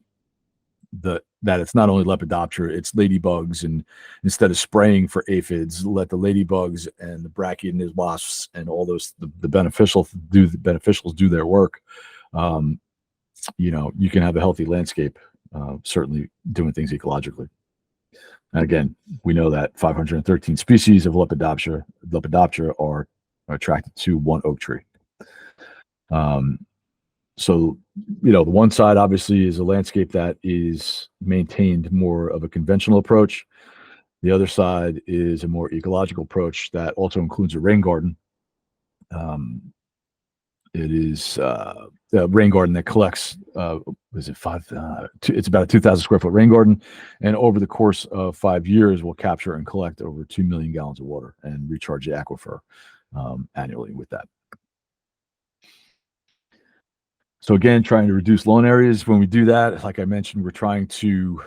that it's not only Lepidoptera, it's ladybugs, and instead of spraying for aphids, let the ladybugs and the brachyid wasps and all those the beneficials do their work. You can have a healthy landscape, certainly doing things ecologically. And again, we know that 513 species of Lepidoptera are attracted to one oak tree. So, the one side obviously is a landscape that is maintained more of a conventional approach. The other side is a more ecological approach that also includes a rain garden. It is a rain garden that collects, it's about a 2,000 square foot rain garden. And over the course of 5 years, we'll capture and collect over 2 million gallons of water and recharge the aquifer annually with that. So again, trying to reduce loan areas. When we do that, like I mentioned, we're trying to,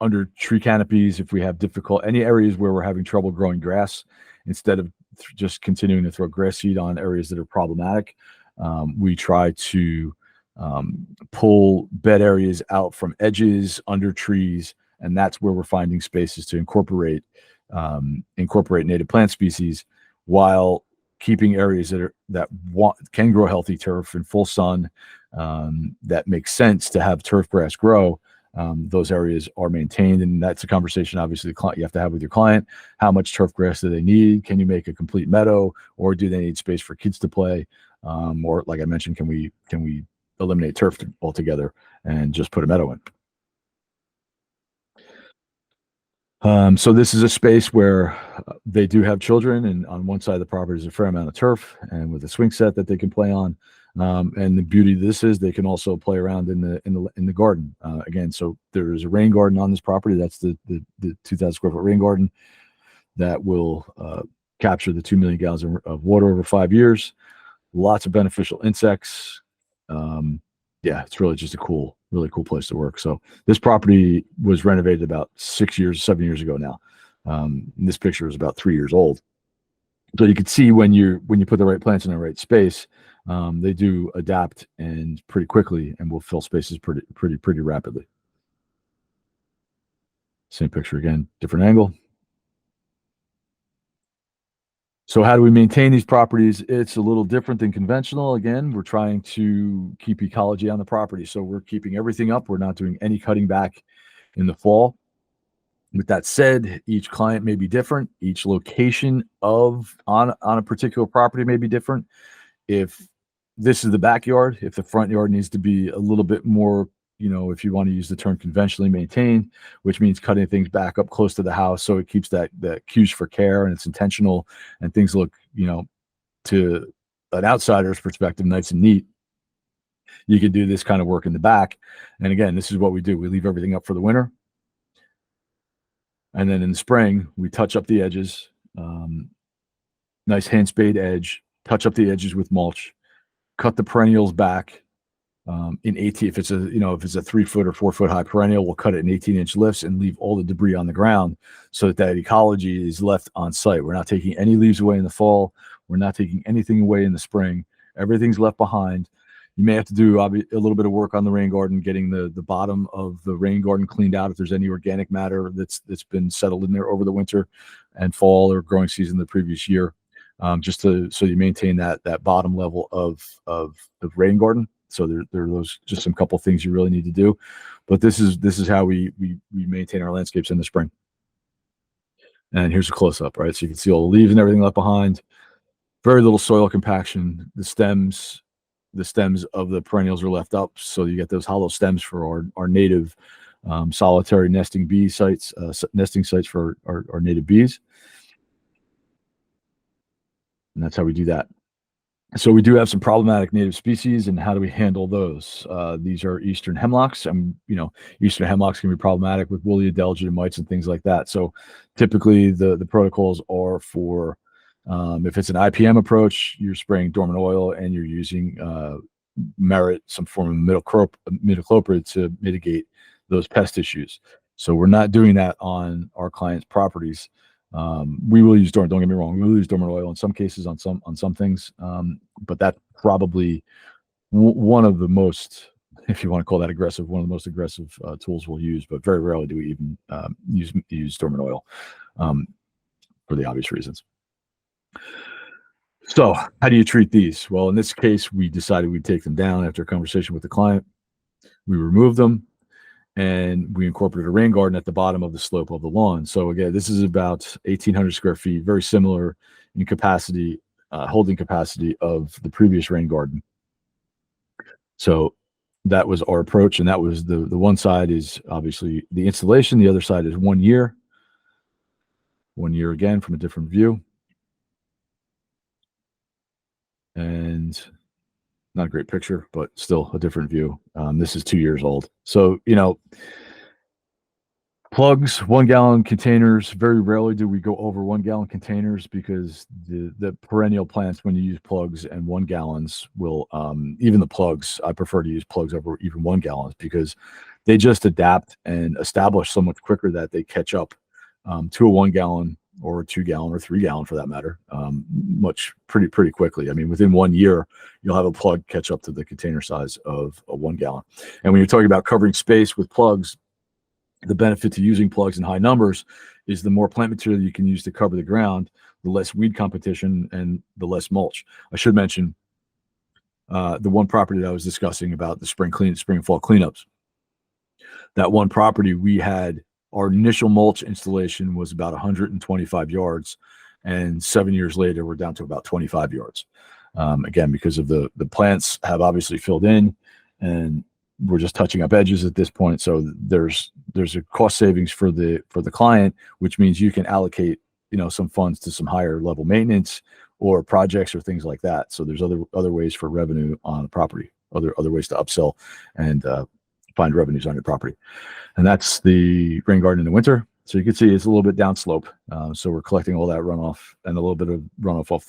under tree canopies, if we have any areas where we're having trouble growing grass, instead of just continuing to throw grass seed on areas that are problematic, we try to pull bed areas out from edges, under trees, and that's where we're finding spaces to incorporate native plant species, while keeping areas that can grow healthy turf in full sun, that makes sense to have turf grass grow. Those areas are maintained, and that's a conversation obviously you have to have with your client. How much turf grass do they need? Can you make a complete meadow, or do they need space for kids to play? Or like I mentioned, can we eliminate turf altogether and just put a meadow in? So this is a space where they do have children, and on one side of the property is a fair amount of turf, and with a swing set that they can play on. And the beauty of this is they can also play around in the garden. Again, so there is a rain garden on this property. That's the 2,000 square foot rain garden that will capture the 2 million gallons of water over 5 years. Lots of beneficial insects. Yeah, it's really just a really cool place to work. So this property was renovated about 7 years ago now. This picture is about 3 years old. So you can see when you put the right plants in the right space, they do adapt and pretty quickly, and will fill spaces pretty rapidly. Same picture again, different angle. So how do we maintain these properties? It's a little different than conventional. Again, we're trying to keep ecology on the property. So we're keeping everything up. We're not doing any cutting back in the fall. With that said, each client may be different. Each location on a particular property may be different. If this is the backyard, if the front yard needs to be a little bit more, if you want to use the term conventionally maintained, which means cutting things back up close to the house, so it keeps that cues for care, and it's intentional, and things look, to an outsider's perspective, nice and neat. You can do this kind of work in the back. And again, this is what we do. We leave everything up for the winter. And then in the spring, we touch up the edges, nice hand spade edge, touch up the edges with mulch, cut the perennials back in 18. If it's a 3 foot or 4 foot high perennial, we'll cut it in 18-inch lifts and leave all the debris on the ground, so that ecology is left on site. We're not taking any leaves away in the fall. We're not taking anything away in the spring. Everything's left behind. You may have to do a little bit of work on the rain garden, getting the bottom of the rain garden cleaned out if there's any organic matter that's been settled in there over the winter and fall or growing season the previous year, so you maintain that bottom level of the rain garden. So there are those just some couple things you really need to do. But this is how we maintain our landscapes in the spring. And here's a close up, right? So you can see all the leaves and everything left behind. Very little soil compaction. The stems of the perennials are left up, so you get those hollow stems for our native solitary nesting bee sites, nesting sites for our native bees. And that's how we do that. So we do have some problematic native species, and how do we handle those? These are eastern hemlocks. Eastern hemlocks can be problematic with woolly adelgid mites and things like that. So typically the protocols are for if it's an IPM approach, you're spraying dormant oil and you're using merit, some form of imidacloprid to mitigate those pest issues. So we're not doing that on our clients' properties. We will use don't get me wrong, we will use dormant oil in some cases on some things, but that's probably one of the most, if you want to call that aggressive, one of the most aggressive tools we'll use. But very rarely do we even use dormant oil for the obvious reasons. So how do you treat these? Well, in this case, we decided we'd take them down after a conversation with the client. We removed them, and we incorporated a rain garden at the bottom of the slope of the lawn. So again, this is about 1,800 square feet, very similar in capacity, holding capacity of the previous rain garden. So that was our approach, and that was the one side is obviously the installation. The other side is 1 year. 1 year again from a different view. And not a great picture, but still a different view. This is 2 years old. So, plugs, 1 gallon containers. Very rarely do we go over 1 gallon containers, because the perennial plants, when you use plugs and 1 gallons will, even the plugs, I prefer to use plugs over even 1 gallons, because they just adapt and establish so much quicker that they catch up to a 1 gallon or 2 gallon or 3 gallon for that matter, pretty quickly. I mean, within 1 year, you'll have a plug catch up to the container size of a 1 gallon. And when you're talking about covering space with plugs, the benefit to using plugs in high numbers is the more plant material you can use to cover the ground, the less weed competition and the less mulch. I should mention the one property that I was discussing about the spring and fall cleanups. That one property, we had our initial mulch installation was about 125 yards, and 7 years later, we're down to about 25 yards. Again, because of the plants have obviously filled in, and we're just touching up edges at this point. So there's a cost savings for the client, which means you can allocate some funds to some higher level maintenance or projects or things like that. So there's other ways for revenue on the property, other ways to upsell and find revenues on your property. And that's the rain garden in the winter. So you can see it's a little bit downslope. So we're collecting all that runoff and a little bit of runoff off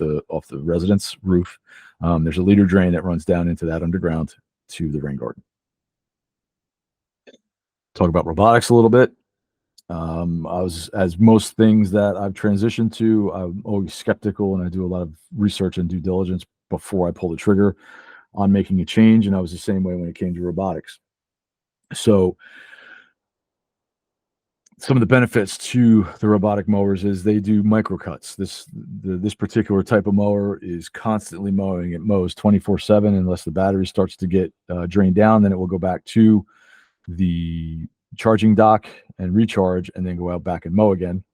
the residence roof. There's a leader drain that runs down into that underground to the rain garden. Talk about robotics a little bit. As most things that I've transitioned to, I'm always skeptical, and I do a lot of research and due diligence before I pull the trigger on making a change. And I was the same way when it came to robotics. So some of the benefits to the robotic mowers is they do microcuts. This particular type of mower is constantly mowing. It mows 24/7 unless the battery starts to get drained down. Then it will go back to the charging dock and recharge, and then go out back and mow again.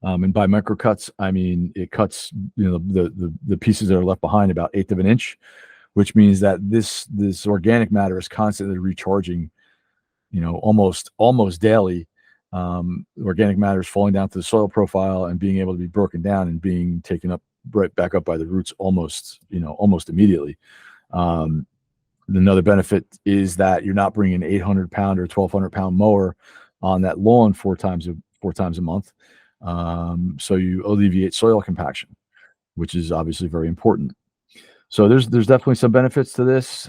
And by microcuts, I mean it cuts the pieces that are left behind about 1/8 of an inch, which means that this organic matter is constantly recharging, almost daily. Organic matter is falling down to the soil profile and being able to be broken down and being taken up right back up by the roots almost immediately. Another benefit is that you're not bringing an 800-pound or 1,200-pound mower on that lawn four times a month. So you alleviate soil compaction, which is obviously very important. So there's definitely some benefits to this.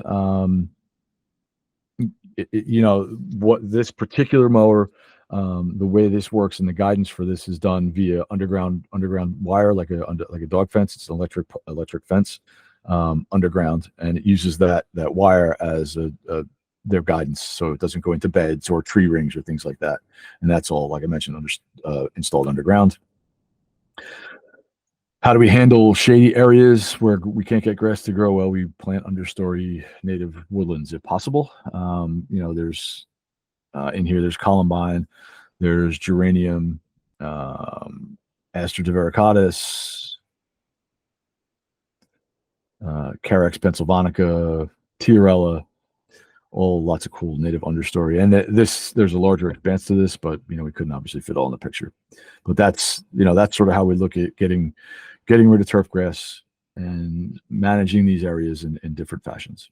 What this particular mower, the way this works and the guidance for this is done via underground wire, like a dog fence. It's an electric fence underground, and it uses that wire as their guidance, so it doesn't go into beds or tree rings or things like that. And that's all, like I mentioned, installed underground. How do we handle shady areas where we can't get grass to grow? Well, we plant understory native woodlands if possible. There's in here, there's columbine, there's geranium, Aster divaricatus, Carex pennsylvanica, Tiarella, all lots of cool native understory. And there's a larger expanse to this, but we couldn't obviously fit all in the picture. But that's sort of how we look at getting rid of turf grass and managing these areas in different fashions.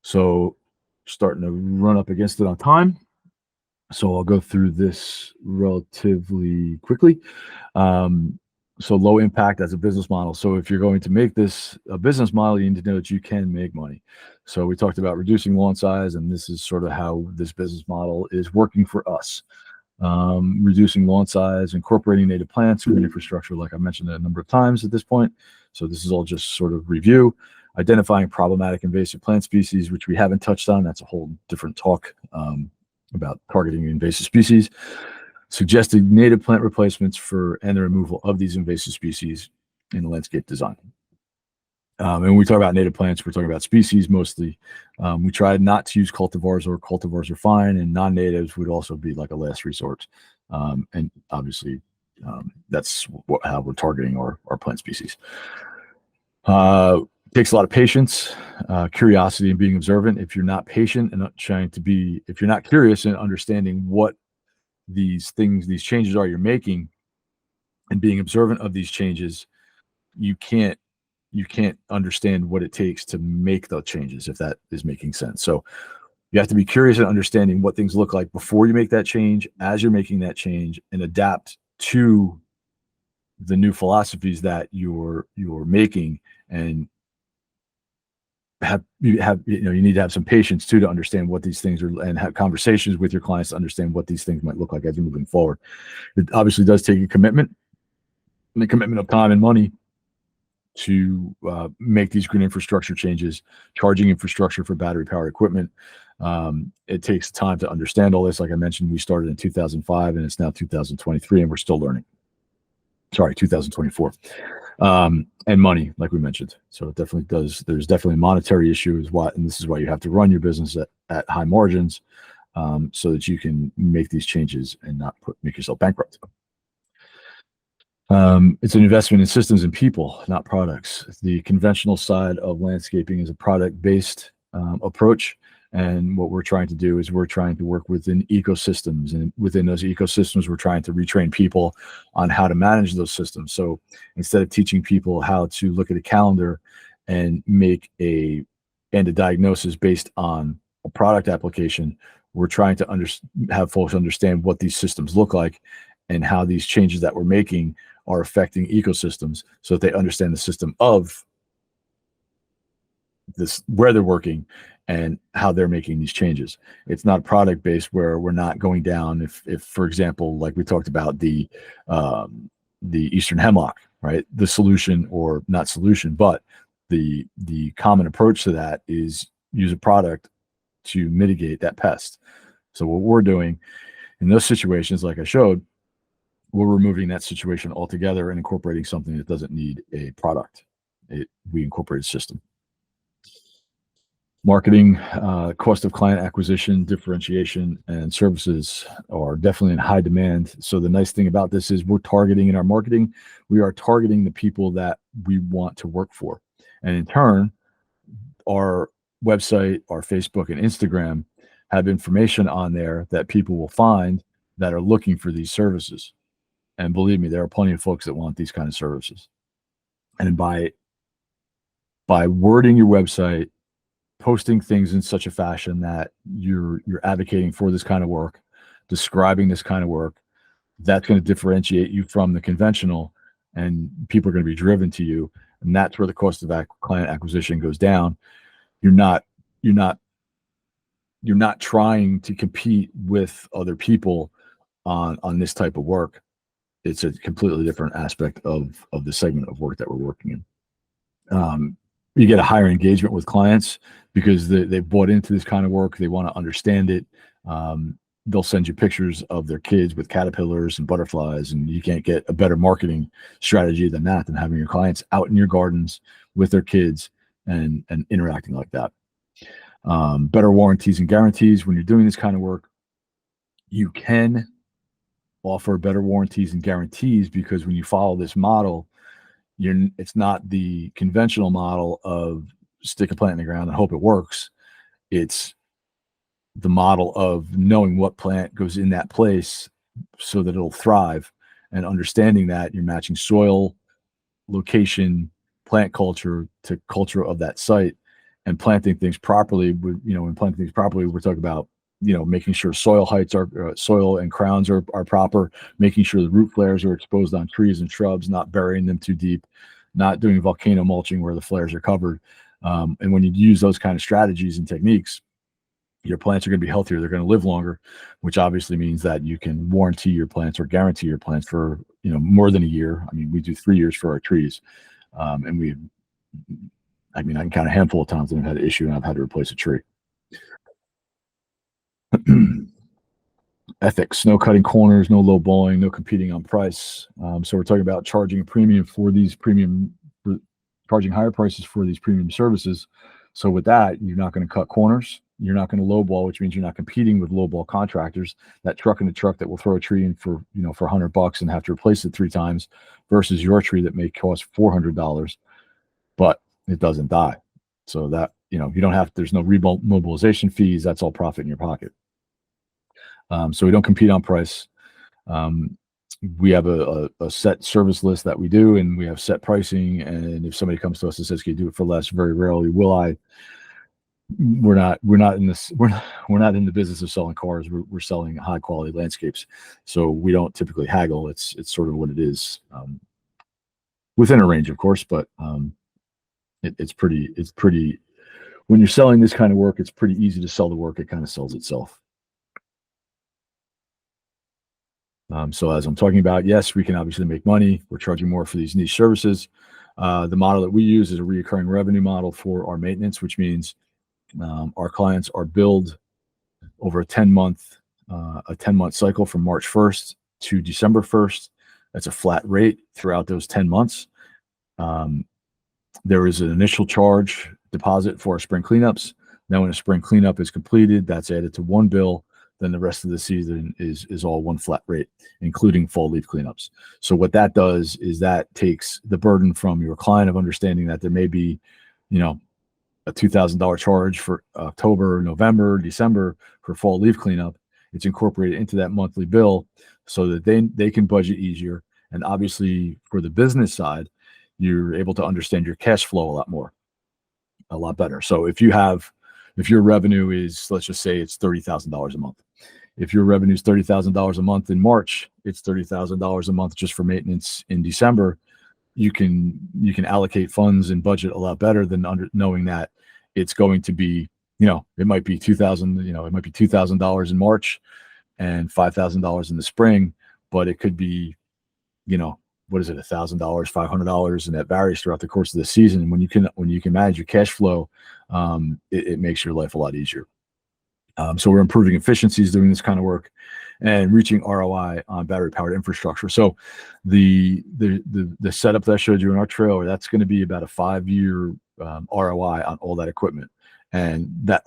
So starting to run up against it on time. So I'll go through this relatively quickly. So low impact as a business model. So if you're going to make this a business model, you need to know that you can make money. So we talked about reducing lawn size, and this is sort of how this business model is working for us. Reducing lawn size, incorporating native plants, green infrastructure, like I mentioned a number of times at this point. So this is all just sort of review. Identifying problematic invasive plant species, which we haven't touched on. That's a whole different talk about targeting invasive species. Suggesting native plant replacements and the removal of these invasive species in landscape design. And when we talk about native plants, we're talking about species mostly. We tried not to use cultivars, or cultivars are fine, and non-natives would also be like a last resort. And obviously, that's how we're targeting our plant species. Takes a lot of patience, curiosity, and being observant. If you're not patient and not if you're not curious and understanding what these changes are you're making, and being observant of these changes, you can't understand what it takes to make the changes, if that is making sense. So you have to be curious and understanding what things look like before you make that change, as you're making that change, and adapt to the new philosophies that you're making. And you need to have some patience too, to understand what these things are, and have conversations with your clients to understand what these things might look like as you're moving forward. It obviously does take a commitment, and a commitment of time and money to make these green infrastructure changes, charging infrastructure for battery powered equipment. It takes time to understand all this. Like I mentioned, we started in 2005 and it's now 2023 and we're still learning. Sorry, 2024. And money, like we mentioned. So it definitely does. There's definitely a monetary issue, and this is why you have to run your business at high margins, so that you can make these changes and not make yourself bankrupt. It's an investment in systems and people, not products. The conventional side of landscaping is a product-based approach. And what we're trying to do is we're trying to work within ecosystems. And within those ecosystems, we're trying to retrain people on how to manage those systems. So instead of teaching people how to look at a calendar and make a diagnosis based on a product application, we're trying to have folks understand what these systems look like and how these changes that we're making are affecting ecosystems, so that they understand the system of this, where they're working and how they're making these changes. It's not product based, where we're not going down. If for example, like we talked about the eastern hemlock, right? The solution, or not solution, but the common approach to that is use a product to mitigate that pest. So what we're doing in those situations, like I showed, we're removing that situation altogether and incorporating something that doesn't need a product. We incorporate a system. Marketing, cost of client acquisition, differentiation, and services are definitely in high demand. So the nice thing about this is we're targeting in our marketing, we are targeting the people that we want to work for. And in turn, our website, our Facebook and Instagram have information on there that people will find that are looking for these services. And believe me, there are plenty of folks that want these kind of services. And by wording your website, posting things in such a fashion that you're advocating for this kind of work, describing this kind of work, that's going to differentiate you from the conventional, and people are going to be driven to you. And that's where the cost of client acquisition goes down. You're not trying to compete with other people on this type of work. It's a completely different aspect of the segment of work that we're working in. You get a higher engagement with clients because they've bought into this kind of work. They want to understand it. they'll send you pictures of their kids with caterpillars and butterflies, and you can't get a better marketing strategy than that, than having your clients out in your gardens with their kids and interacting like that. Better warranties and guarantees. When you're doing this kind of work, you can offer better warranties and guarantees, because when you follow this model, it's not the conventional model of stick a plant in the ground and hope it works. It's the model of knowing what plant goes in that place so that it'll thrive, and understanding that you're matching soil, location, plant culture to culture of that site, and planting things properly. When planting things properly, we're talking about, making sure soil heights are soil and crowns are proper, making sure the root flares are exposed on trees and shrubs, not burying them too deep, not doing volcano mulching where the flares are covered. And when you use those kind of strategies and techniques, your plants are going to be healthier. They're going to live longer, which obviously means that you can warranty your plants or guarantee your plants for, more than a year. I mean, we do 3 years for our trees. And I can count a handful of times that I've had an issue and I've had to replace a tree. Ethics: no cutting corners, no lowballing, no competing on price. So we're talking about charging a premium for these charging higher prices for these premium services. So with that, you're not going to cut corners. You're not going to lowball, which means you're not competing with lowball contractors. That truck in the truck that will throw a tree in for $100 and have to replace it 3 times, versus your tree that may cost $400, but it doesn't die. So that, you don't have, there's no remobilization fees. That's all profit in your pocket. So we don't compete on price. We have a set service list that we do, and we have set pricing. And if somebody comes to us and says, "Can you do it for less?" Very rarely will I. We're not in the business of selling cars. We're selling high quality landscapes. So we don't typically haggle. It's sort of what it is, within a range, of course, but it's pretty, when you're selling this kind of work, it's pretty easy to sell the work. It kind of sells itself. So as I'm talking about, yes, we can obviously make money. We're charging more for these niche services. The model that we use is a recurring revenue model for our maintenance, which means our clients are billed over a 10-month cycle from March 1st to December 1st. That's a flat rate throughout those 10 months. There is an initial charge deposit for our spring cleanups. Now, when a spring cleanup is completed, that's added to one bill. Then the rest of the season is all one flat rate, including fall leaf cleanups. So what that does is that takes the burden from your client of understanding that there may be, a $2,000 charge for October, November, December for fall leaf cleanup. It's incorporated into that monthly bill so that they can budget easier. And obviously, for the business side, you're able to understand your cash flow a lot better. So if your revenue is, let's just say it's $30,000 a month. If your revenue is $30,000 a month in March, it's $30,000 a month just for maintenance in December. You can allocate funds and budget a lot better than knowing that it's going to be, it might be $2,000 in March and $5,000 in the spring, but it could be, what is it, $1,000, $500, and that varies throughout the course of the season. And when you can manage your cash flow, it makes your life a lot easier. So we're improving efficiencies doing this kind of work and reaching ROI on battery powered infrastructure. So the setup that I showed you in our trailer, that's going to be about a 5-year ROI on all that equipment. And that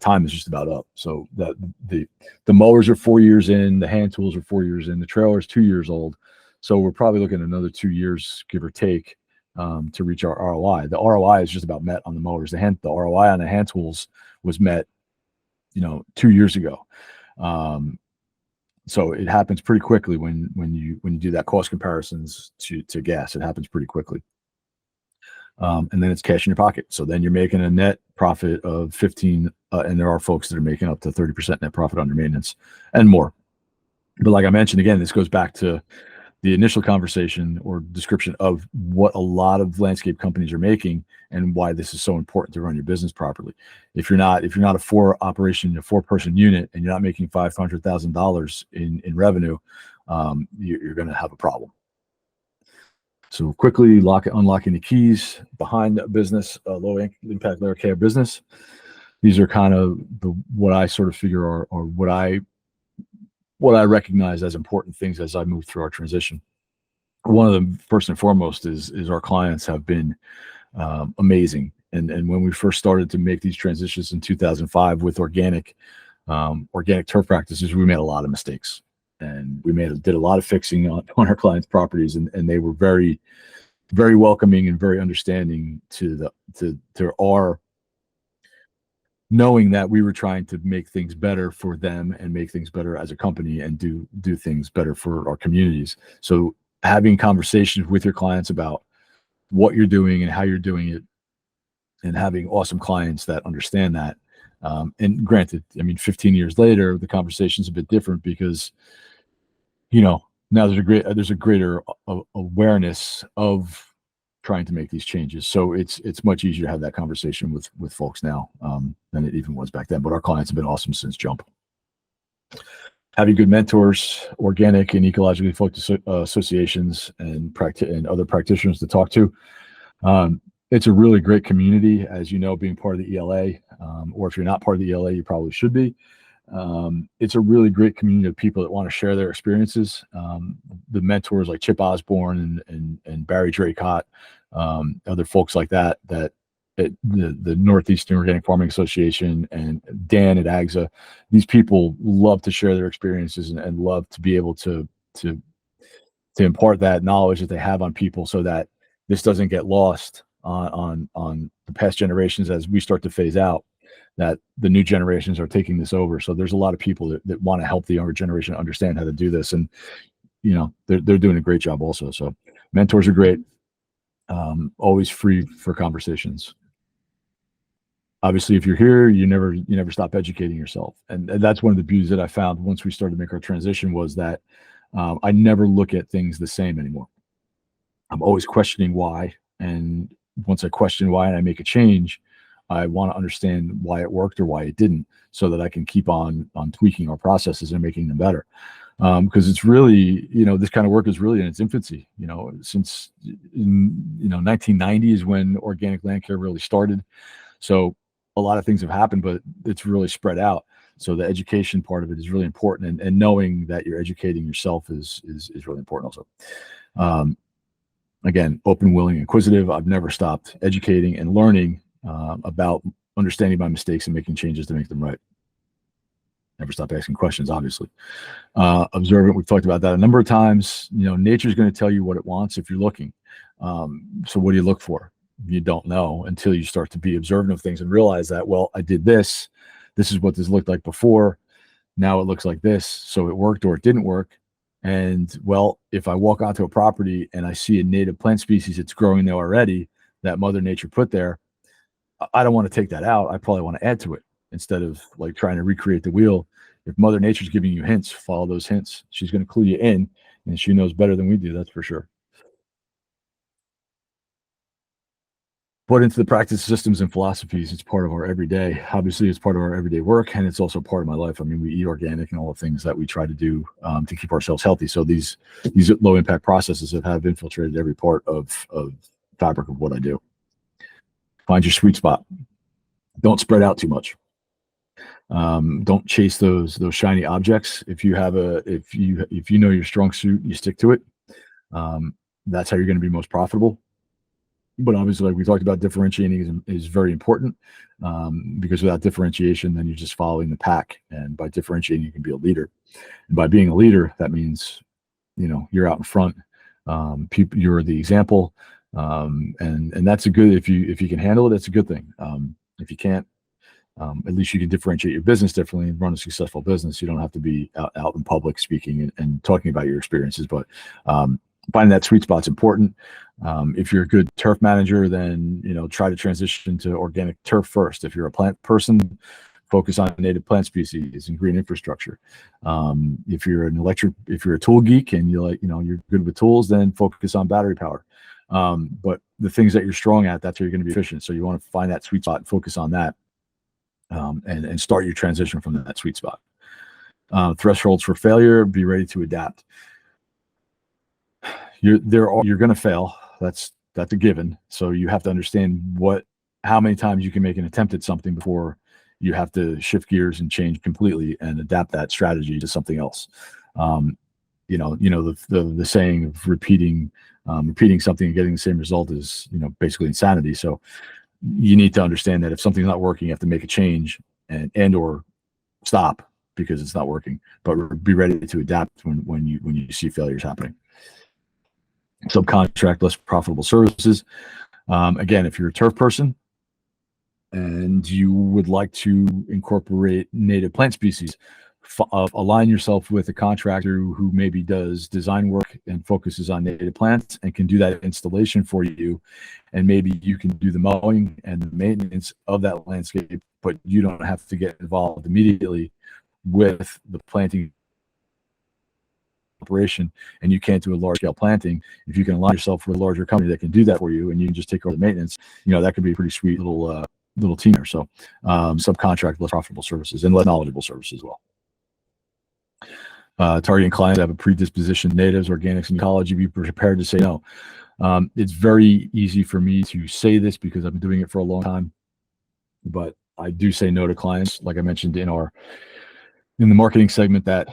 time is just about up. So that the mowers are 4 years in, the hand tools are 4 years in, the trailer is 2 years old. So we're probably looking at another 2 years, give or take, to reach our ROI. The ROI is just about met on the mowers. The ROI on the hand tools was met 2 years ago. So it happens pretty quickly when you do that cost comparisons to gas. It happens pretty quickly. And then it's cash in your pocket. So then you're making a net profit of 15, and there are folks that are making up to 30% net profit under maintenance and more. But like I mentioned, again, this goes back to the initial conversation or description of what a lot of landscape companies are making and why this is so important to run your business properly. If you're not a 4-person unit, and you're not making $500,000 in revenue, you're going to have a problem. So quickly unlocking the keys behind a business, low impact layer care business. These are kind of what I sort of figure are what I what I recognize as important things as I move through our transition. One of them, first and foremost, is our clients have been amazing. And when we first started to make these transitions in 2005 with organic turf practices, we made a lot of mistakes, and we did a lot of fixing on our clients' properties, and they were very, very welcoming and very understanding to our knowing that we were trying to make things better for them and make things better as a company and do things better for our communities. So having conversations with your clients about what you're doing and how you're doing it, and having awesome clients that understand that. And granted, I mean, 15 years later, the conversation's a bit different because, now there's a greater awareness of trying to make these changes. So it's much easier to have that conversation with folks now than it even was back then. But our clients have been awesome since jump. Having good mentors, organic and ecologically focused associations, and other practitioners to talk to. It's a really great community, as you know, being part of the ELA, or if you're not part of the ELA, you probably should be. It's a really great community of people that want to share their experiences. The mentors like Chip Osborne and Barry Draycott, other folks like that the Northeastern Organic Farming Association, and Dan at AGSA, these people love to share their experiences and love to be able to impart that knowledge that they have on people, so that this doesn't get lost on the past generations as we start to phase out, that the new generations are taking this over. So there's a lot of people that want to help the younger generation understand how to do this, and they're doing a great job also. So mentors are great. Always free for conversations. Obviously, if you're here, you never stop educating yourself, and that's one of the beauties that I found once we started to make our transition, was that I never look at things the same anymore. I'm always questioning why, and once I question why and I make a change, I want to understand why it worked or why it didn't, so that I can keep on tweaking our processes and making them better. Because it's really, this kind of work is really in its infancy. Since 1990 is when organic land care really started. So a lot of things have happened, but it's really spread out. So the education part of it is really important, and knowing that you're educating yourself is really important also. Again, open, willing, inquisitive. I've never stopped educating and learning about understanding my mistakes and making changes to make them right. Never stop asking questions, obviously. Observant, we've talked about that a number of times. Nature's going to tell you what it wants if you're looking. So what do you look for? You don't know until you start to be observant of things and realize that, well, I did this. This is what this looked like before. Now it looks like this. So it worked or it didn't work. And well, if I walk onto a property and I see a native plant species that's growing there already, that Mother Nature put there, I don't want to take that out. I probably want to add to it instead of like trying to recreate the wheel. If Mother Nature's giving you hints, follow those hints. She's going to clue you in, and she knows better than we do. That's for sure. Put into the practice systems and philosophies. It's part of our everyday. Obviously, it's part of our everyday work, and it's also part of my life. I mean, we eat organic and all the things that we try to do to keep ourselves healthy. So these low impact processes have infiltrated every part of fabric of what I do. Find your sweet spot. Don't spread out too much. Don't chase those shiny objects. If you know your strong suit, you stick to it. That's how you're going to be most profitable. But obviously, like we talked about, differentiating is very important, because without differentiation, then you're just following the pack. And by differentiating, you can be a leader. And by being a leader, that means, you're out in front. You're the example, and that's a good. If you can handle it, that's a good thing. If you can't, at least you can differentiate your business differently and run a successful business. You don't have to be out in public speaking and talking about your experiences, but finding that sweet spot's important. If you're a good turf manager, then try to transition to organic turf first. If you're a plant person, focus on native plant species and green infrastructure. If you're a tool geek and you're good with tools, then focus on battery power. But the things that you're strong at, that's where you're going to be efficient. So you want to find that sweet spot and focus on that, and start your transition from that sweet spot. Thresholds for failure: be ready to adapt. You're going to fail. That's a given. So you have to understand how many times you can make an attempt at something before you have to shift gears and change completely and adapt that strategy to something else. The saying of repeating something and getting the same result is, basically insanity. So you need to understand that if something's not working, you have to make a change and or stop because it's not working, but be ready to adapt when you see failures happening. Subcontract less profitable services. Again, if you're a turf person and you would like to incorporate native plant species, align yourself with a contractor who maybe does design work and focuses on native plants and can do that installation for you. And maybe you can do the mowing and the maintenance of that landscape, but you don't have to get involved immediately with the planting operation, and you can't do a large scale planting. If you can align yourself with a larger company that can do that for you and you can just take over the maintenance, that could be a pretty sweet little team there. So subcontract less profitable services and less knowledgeable services as well. Targeting clients that have a predisposition to natives, organics, and ecology. Be prepared to say no. It's very easy for me to say this because I've been doing it for a long time, but I do say no to clients. Like I mentioned in the marketing segment, that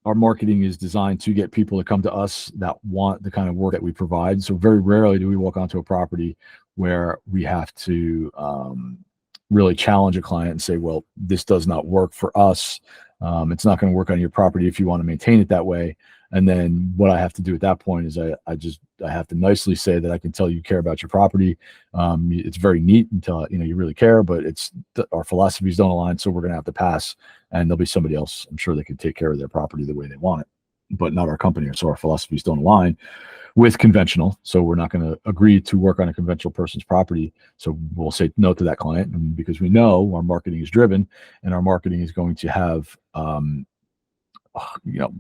our marketing is designed to get people to come to us that want the kind of work that we provide. So very rarely do we walk onto a property where we have to really challenge a client and say, well, this does not work for us. It's not going to work on your property if you want to maintain it that way. And then what I have to do at that point is I have to nicely say that I can tell you care about your property. It's very neat until you really care, but our philosophies don't align, so we're going to have to pass. And there'll be somebody else, I'm sure, they can take care of their property the way they want it, but not our company. So our philosophies don't align with conventional. So we're not going to agree to work on a conventional person's property. So we'll say no to that client, and because we know our marketing is driven, and our marketing is going to have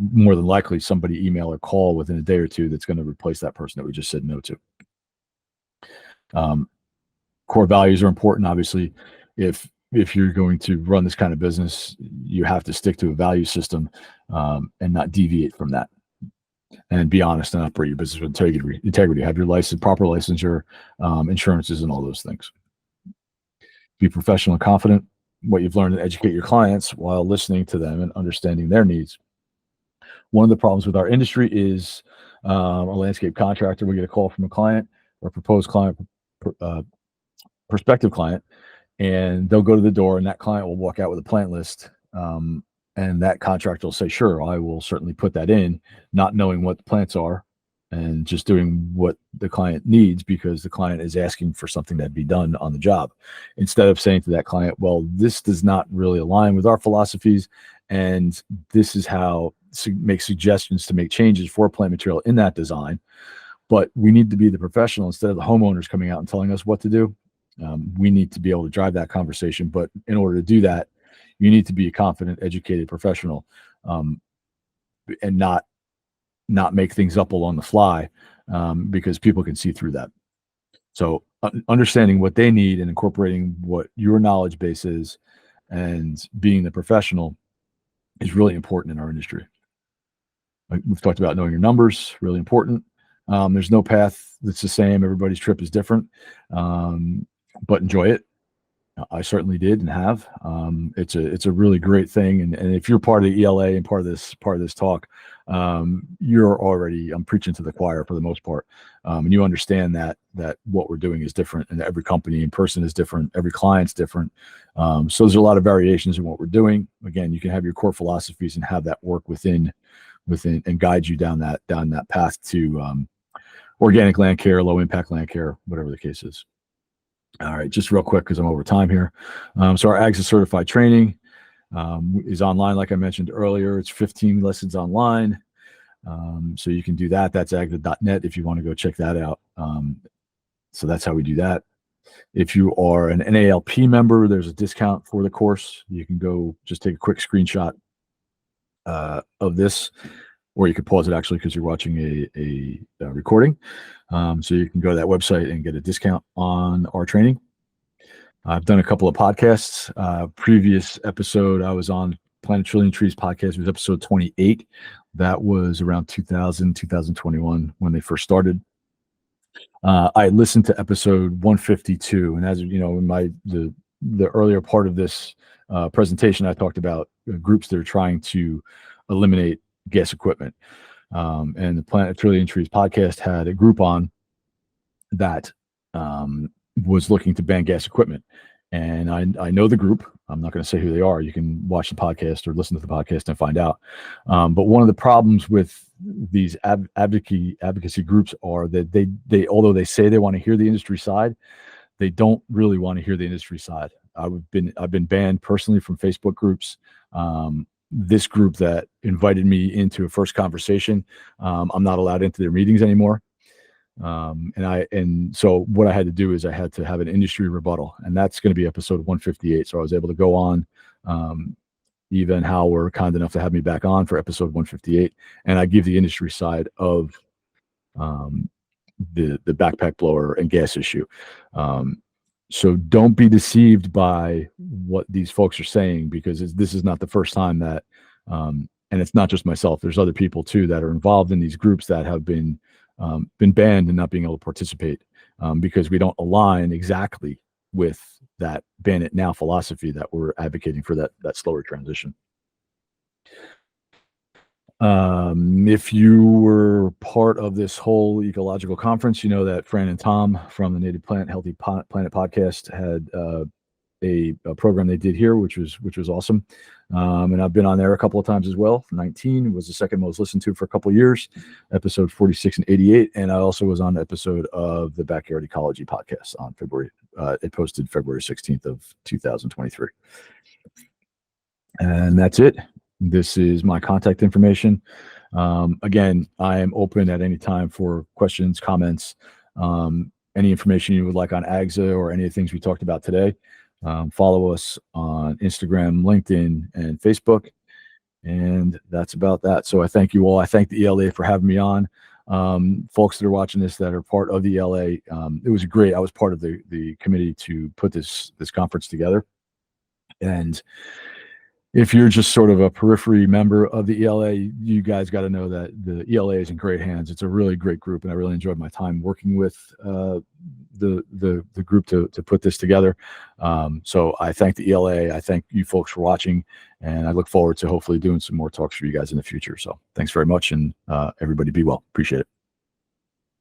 more than likely somebody email or call within a day or two that's going to replace that person that we just said no to. Core values are important. Obviously, if you're going to run this kind of business, you have to stick to a value system and not deviate from that. And be honest and operate your business with integrity. Have your proper licensure, insurances, and all those things. Be professional and confident. What you've learned, and educate your clients while listening to them and understanding their needs. One of the problems with our industry is a landscape contractor will get a call from a client or proposed client, prospective client, and they'll go to the door, and that client will walk out with a plant list. And that contractor will say, sure, I will certainly put that in, not knowing what the plants are and just doing what the client needs because the client is asking for something that be done on the job. Instead of saying to that client, well, this does not really align with our philosophies, and this is how make suggestions to make changes for plant material in that design. But we need to be the professional instead of the homeowners coming out and telling us what to do. We need to be able to drive that conversation. But in order to do that, you need to be a confident, educated professional, and not make things up along the fly, because people can see through that. So understanding what they need and incorporating what your knowledge base is and being the professional is really important in our industry. We've talked about knowing your numbers, really important. There's no path that's the same. Everybody's trip is different, but enjoy it. I certainly did and have. It's a really great thing. And if you're part of the ELA and part of this talk, you're already, I'm preaching to the choir for the most part. And you understand that what we're doing is different, and every company and person is different. Every client's different. So there's a lot of variations in what we're doing. Again, you can have your core philosophies and have that work within and guide you down that path to organic land care, low impact land care, whatever the case is. All right, just real quick because I'm over time here. So our AGSA certified training is online, like I mentioned earlier. It's 15 lessons online, so you can do that. That's agda.net if you want to go check that out. So that's how we do that. If you are an NALP member, there's a discount for the course. You can go just take a quick screenshot of this, or you could pause it actually because you're watching a recording. So you can go to that website and get a discount on our training. I've done a couple of podcasts. Previous episode I was on, Plant a Trillion Trees podcast, was episode 28. That was around 2021 when they first started. I listened to episode 152, and as you know, in the the earlier part of this presentation, I talked about groups that are trying to eliminate gas equipment. And the Planet Trillion Trees podcast had a group on that was looking to ban gas equipment. And I know the group. I'm not going to say who they are. You can watch the podcast or listen to the podcast and find out. But one of the problems with these advocacy groups are that they although they say they want to hear the industry side, they don't really want to hear the industry side. I've been banned personally from Facebook groups. This group that invited me into a first conversation, I'm not allowed into their meetings anymore. And so what I had to do is I had to have an industry rebuttal, and that's going to be episode 158. So I was able to go on. Eva and Hal were kind enough to have me back on for episode 158, and I give the industry side of the backpack blower and gas issue. So don't be deceived by what these folks are saying, because this is not the first time that, and it's not just myself. There's other people too that are involved in these groups that have been banned and not being able to participate because we don't align exactly with that ban it now philosophy that we're advocating for, that slower transition. If you were part of this whole ecological conference, you know that Fran and Tom from the Native Plant Healthy Planet podcast had a program they did here, which was awesome. And I've been on there a couple of times as well. 19 was the second most listened to for a couple of years, episode 46 and 88. And I also was on an episode of the Backyard Ecology podcast on February. It posted February 16th of 2023. And that's it. This is my contact information. Again, I am open at any time for questions, comments, any information you would like on AGSA or any of the things we talked about today. Follow us on Instagram, LinkedIn, and Facebook. And that's about that. So I thank you all. I thank the ELA for having me on. Folks that are watching this that are part of the ELA, it was great. I was part of the committee to put this conference together. And if you're just sort of a periphery member of the ELA, you guys got to know that the ELA is in great hands. It's a really great group, and I really enjoyed my time working with the group to put this together. So I thank the ELA. I thank you folks for watching, and I look forward to hopefully doing some more talks for you guys in the future. So thanks very much, and everybody be well. Appreciate it.